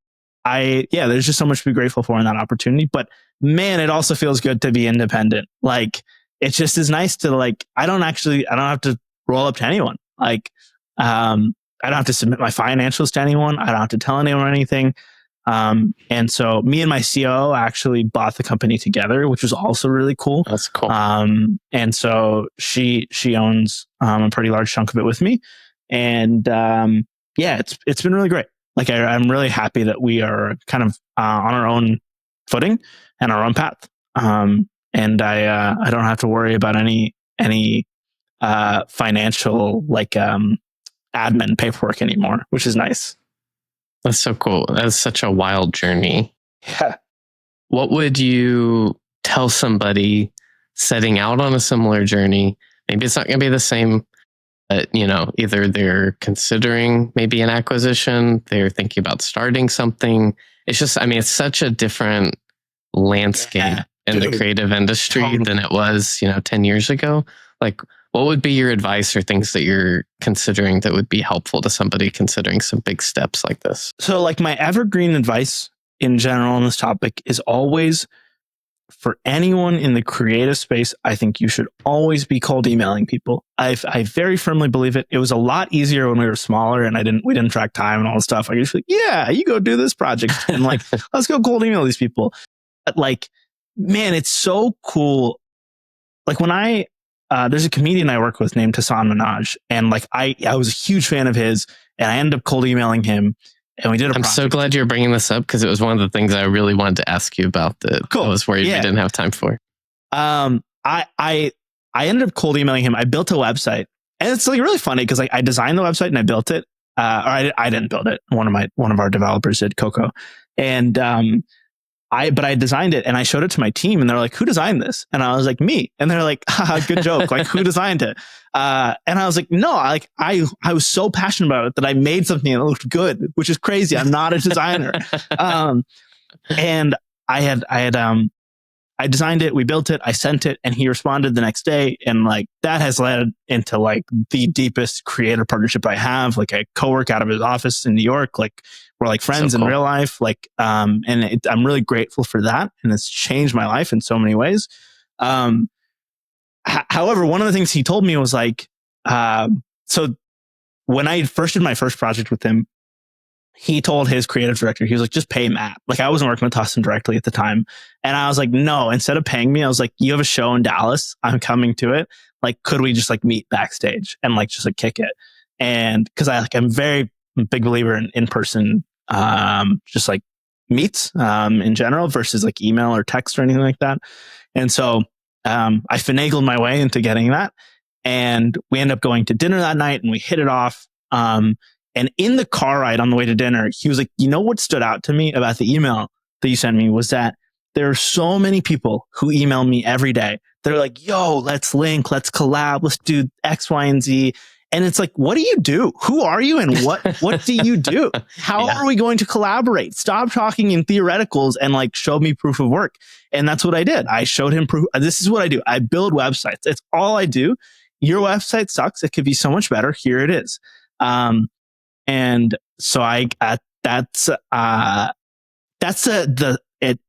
there's just so much to be grateful for in that opportunity. But man, it also feels good to be independent. Like it just is nice to like, I don't have to roll up to anyone. Like, I don't have to submit my financials to anyone. I don't have to tell anyone anything. And so me and my COO actually bought the company together, which was also really cool. That's cool. And so she owns a pretty large chunk of it with me. And it's been really great. Like I'm really happy that we are kind of on our own footing and our own path. And I don't have to worry about any financial like admin paperwork anymore, which is nice. That's so cool. That's such a wild journey. Yeah. What would you tell somebody setting out on a similar journey? Maybe it's not going to be the same, but either they're considering maybe an acquisition, they're thinking about starting something. It's just, it's such a different landscape in the creative industry than it was, 10 years ago. Like, what would be your advice or things that you're considering that would be helpful to somebody considering some big steps like this? So like my evergreen advice in general on this topic is always, for anyone in the creative space, I think you should always be cold emailing people. I very firmly believe it. It was a lot easier when we were smaller and we didn't track time and all this stuff. I usually, you go do this project and like, let's go cold email these people. But like, man, it's so cool. Like when there's a comedian I work with named Hassan Minaj, and like I was a huge fan of his, and I ended up cold emailing him, and we did a. I'm so glad you're bringing this up because it was one of the things I really wanted to ask you about that I was worried we didn't have time for. I ended up cold emailing him. I built a website, and it's like really funny because like I designed the website and I built it. Or I didn't build it. One of our developers did, Coco, and but I designed it and I showed it to my team and they're like, who designed this? And I was like, me. And they're like, haha, good joke. Like, who designed it? And I was like, no, I was so passionate about it that I made something that looked good, which is crazy. I'm not a designer. And I designed it, we built it, I sent it, and he responded the next day. And like that has led into like the deepest creative partnership I have. Like I co-work out of his office in New York. Like we're like friends in real life. Like, I'm really grateful for that. And it's changed my life in so many ways. However, one of the things he told me was like, so when I first did my first project with him, he told his creative director, he was like, just pay Matt. Like I wasn't working with Tustin directly at the time. And I was like, no, instead of paying me, I was like, you have a show in Dallas. I'm coming to it. Like, could we just like meet backstage and like, just like kick it? And cause I'm very big believer in in-person, just like meets, in general versus like email or text or anything like that. And so, I finagled my way into getting that. And we ended up going to dinner that night and we hit it off. And in the car ride on the way to dinner, he was like, you know what stood out to me about the email that you sent me was that there are so many people who email me every day. They're like, yo, let's link, let's collab, let's do X, Y, and Z. And it's like, what do you do? Who are you? And what do you do? How are we going to collaborate? Stop talking in theoreticals and like show me proof of work. And that's what I did. I showed him proof. This is what I do. I build websites. It's all I do. Your website sucks. It could be so much better. Here it is. And so that's the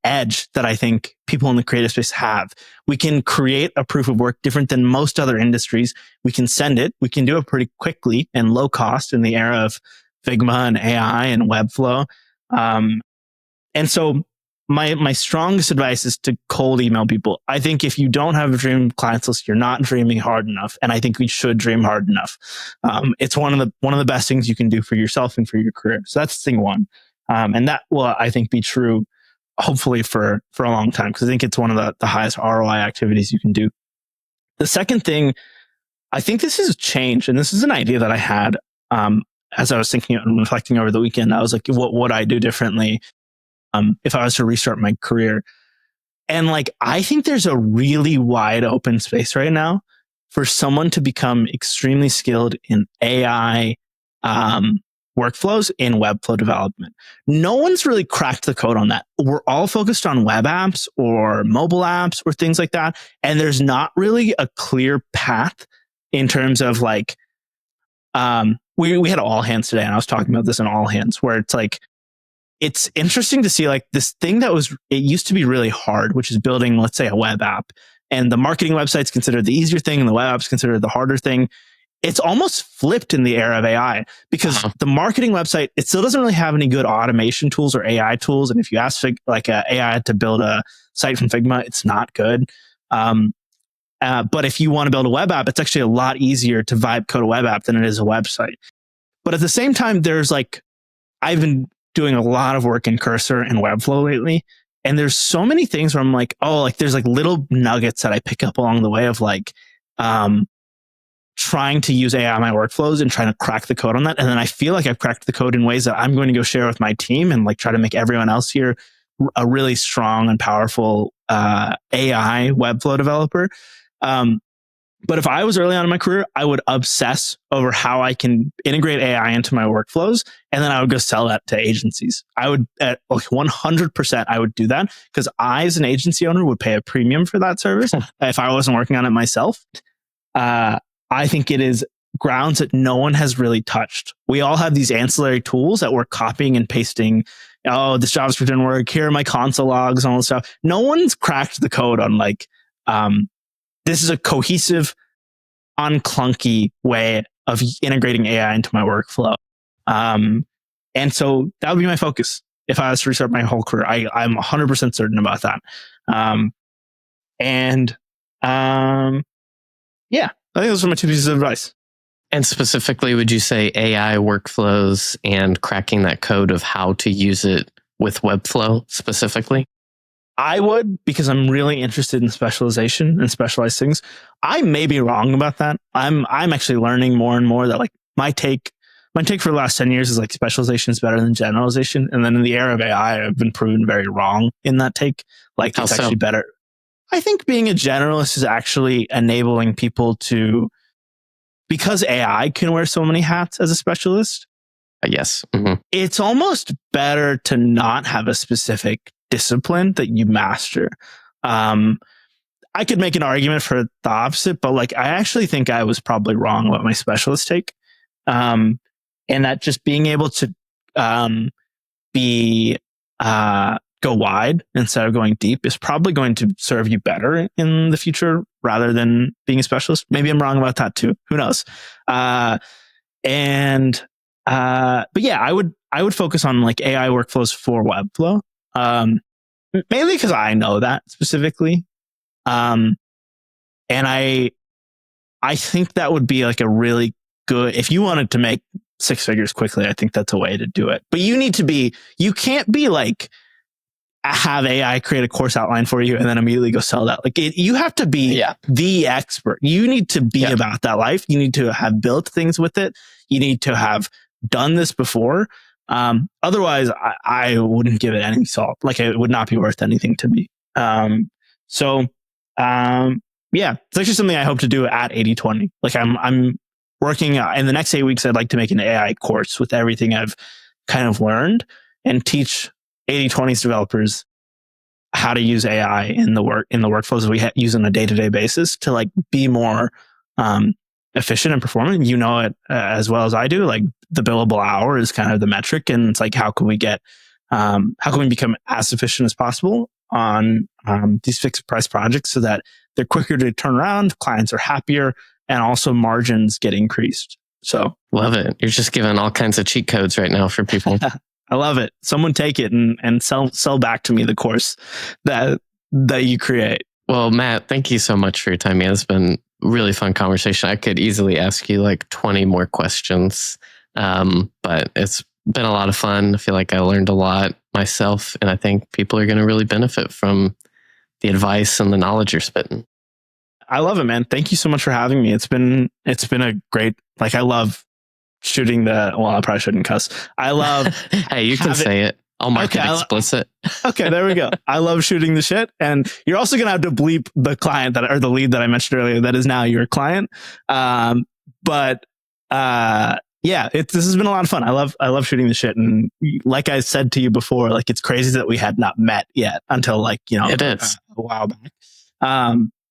edge that I think people in the creative space have. We can create a proof of work different than most other industries. We can send it. We can do it pretty quickly and low cost in the era of Figma and AI and Webflow. And so my strongest advice is to cold email people. I think if you don't have a dream clients list, you're not dreaming hard enough. And I think we should dream hard enough. It's one of the best things you can do for yourself and for your career. So that's thing one. And that will, I think, be true hopefully for a long time, because I think it's one of the highest ROI activities you can do. The second thing, I think this has changed, and this is an idea that I had as I was thinking and reflecting over the weekend. I was like, what would I do differently if I was to restart my career? And like, I think there's a really wide open space right now for someone to become extremely skilled in AI workflows in Webflow development. No one's really cracked the code on that. We're all focused on web apps or mobile apps or things like that. And there's not really a clear path in terms of like, we had all hands today, and I was talking about this in all hands, where it's like, it's interesting to see like this thing it used to be really hard, which is building, let's say, a web app, and the marketing website's considered the easier thing and the web app's considered the harder thing. It's almost flipped in the era of AI, because the marketing website, it still doesn't really have any good automation tools or AI tools. And if you ask AI to build a site from Figma, it's not good. But if you want to build a web app, it's actually a lot easier to vibe code a web app than it is a website. But at the same time, there's like, I've been doing a lot of work in Cursor and Webflow lately. And there's so many things where I'm like, oh, like there's like little nuggets that I pick up along the way of like, trying to use AI in my workflows and trying to crack the code on that. And then I feel like I've cracked the code in ways that I'm going to go share with my team and like try to make everyone else here a really strong and powerful AI Webflow developer. But if I was early on in my career, I would obsess over how I can integrate AI into my workflows. And then I would go sell that to agencies. I would, at 100%, I would do that, because I, as an agency owner, would pay a premium for that service if I wasn't working on it myself. I think it is grounds that no one has really touched. We all have these ancillary tools that we're copying and pasting. Oh, this JavaScript didn't work. Here are my console logs and all this stuff. No one's cracked the code on like, this is a cohesive, unclunky way of integrating AI into my workflow. And so that would be my focus if I was to restart my whole career. I'm 100% certain about that. Yeah, I think those are my two pieces of advice. And specifically, would you say AI workflows and cracking that code of how to use it with Webflow specifically? I would, because I'm really interested in specialization and specialized things. I may be wrong about that. I'm actually learning more and more that like my my take for the last 10 years is like specialization is better than generalization. And then in the era of AI, I've been proven very wrong in that take. Like it's actually better. I think being a generalist is actually enabling people to, because AI can wear so many hats as a specialist. Yes. It's almost better to not have a specific discipline that you master. I could make an argument for the opposite, but like I actually think I was probably wrong about my specialist take. And that just being able to go wide instead of going deep is probably going to serve you better in the future rather than being a specialist. Maybe I'm wrong about that too. Who knows? But yeah, I would focus on like AI workflows for Webflow, mainly because I know that specifically, and I think that would be like a really good, if you wanted to make 6 figures quickly, I think that's a way to do it. But you can't be like have AI create a course outline for you and then immediately go sell that. Like you have to be the expert. You need to be about that life. You need to have built things with it. You need to have done this before. Otherwise, I wouldn't give it any salt. Like it would not be worth anything to me. Yeah, it's actually something I hope to do at 80/20. Like I'm working in the next 8 weeks. I'd like to make an AI course with everything I've kind of learned and teach 80/20's developers how to use AI in the workflows that we use on a day-to-day basis to like be more efficient and performant. You know it as well as I do. Like the billable hour is kind of the metric, and it's like how can we become as efficient as possible on these fixed price projects so that they're quicker to turn around, clients are happier, and also margins get increased. So love it. You're just giving all kinds of cheat codes right now for people. I love it. Someone take it and sell back to me the course that you create. Well, Matt, thank you so much for your time, man. It's been a really fun conversation. I could easily ask you like 20 more questions, but it's been a lot of fun. I feel like I learned a lot myself, and I think people are going to really benefit from the advice and the knowledge you're spitting. I love it, man. Thank you so much for having me. It's been a great, like, I love shooting I probably shouldn't cuss. I love. Hey, you can say it. I'll mark it explicit. Okay, there we go. I love shooting the shit. And you're also going to have to bleep the client or the lead that I mentioned earlier that is now your client. Yeah, this has been a lot of fun. I love shooting the shit. And like I said to you before, like it's crazy that we had not met yet until like, it is a while back.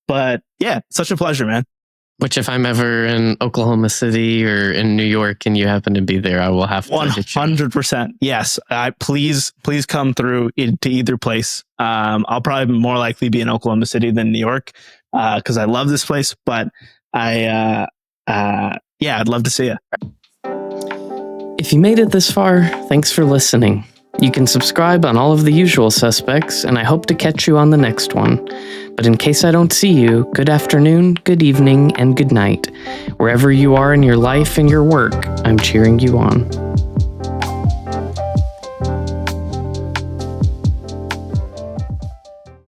But yeah, such a pleasure, man. Which if I'm ever in Oklahoma City or in New York and you happen to be there, I will have to 100%. Yes. Please come through to either place. I'll probably more likely be in Oklahoma City than New York because I love this place, but I'd love to see you. If you made it this far, thanks for listening. You can subscribe on all of the usual suspects, and I hope to catch you on the next one. But in case I don't see you, good afternoon, good evening, and good night. Wherever you are in your life and your work, I'm cheering you on.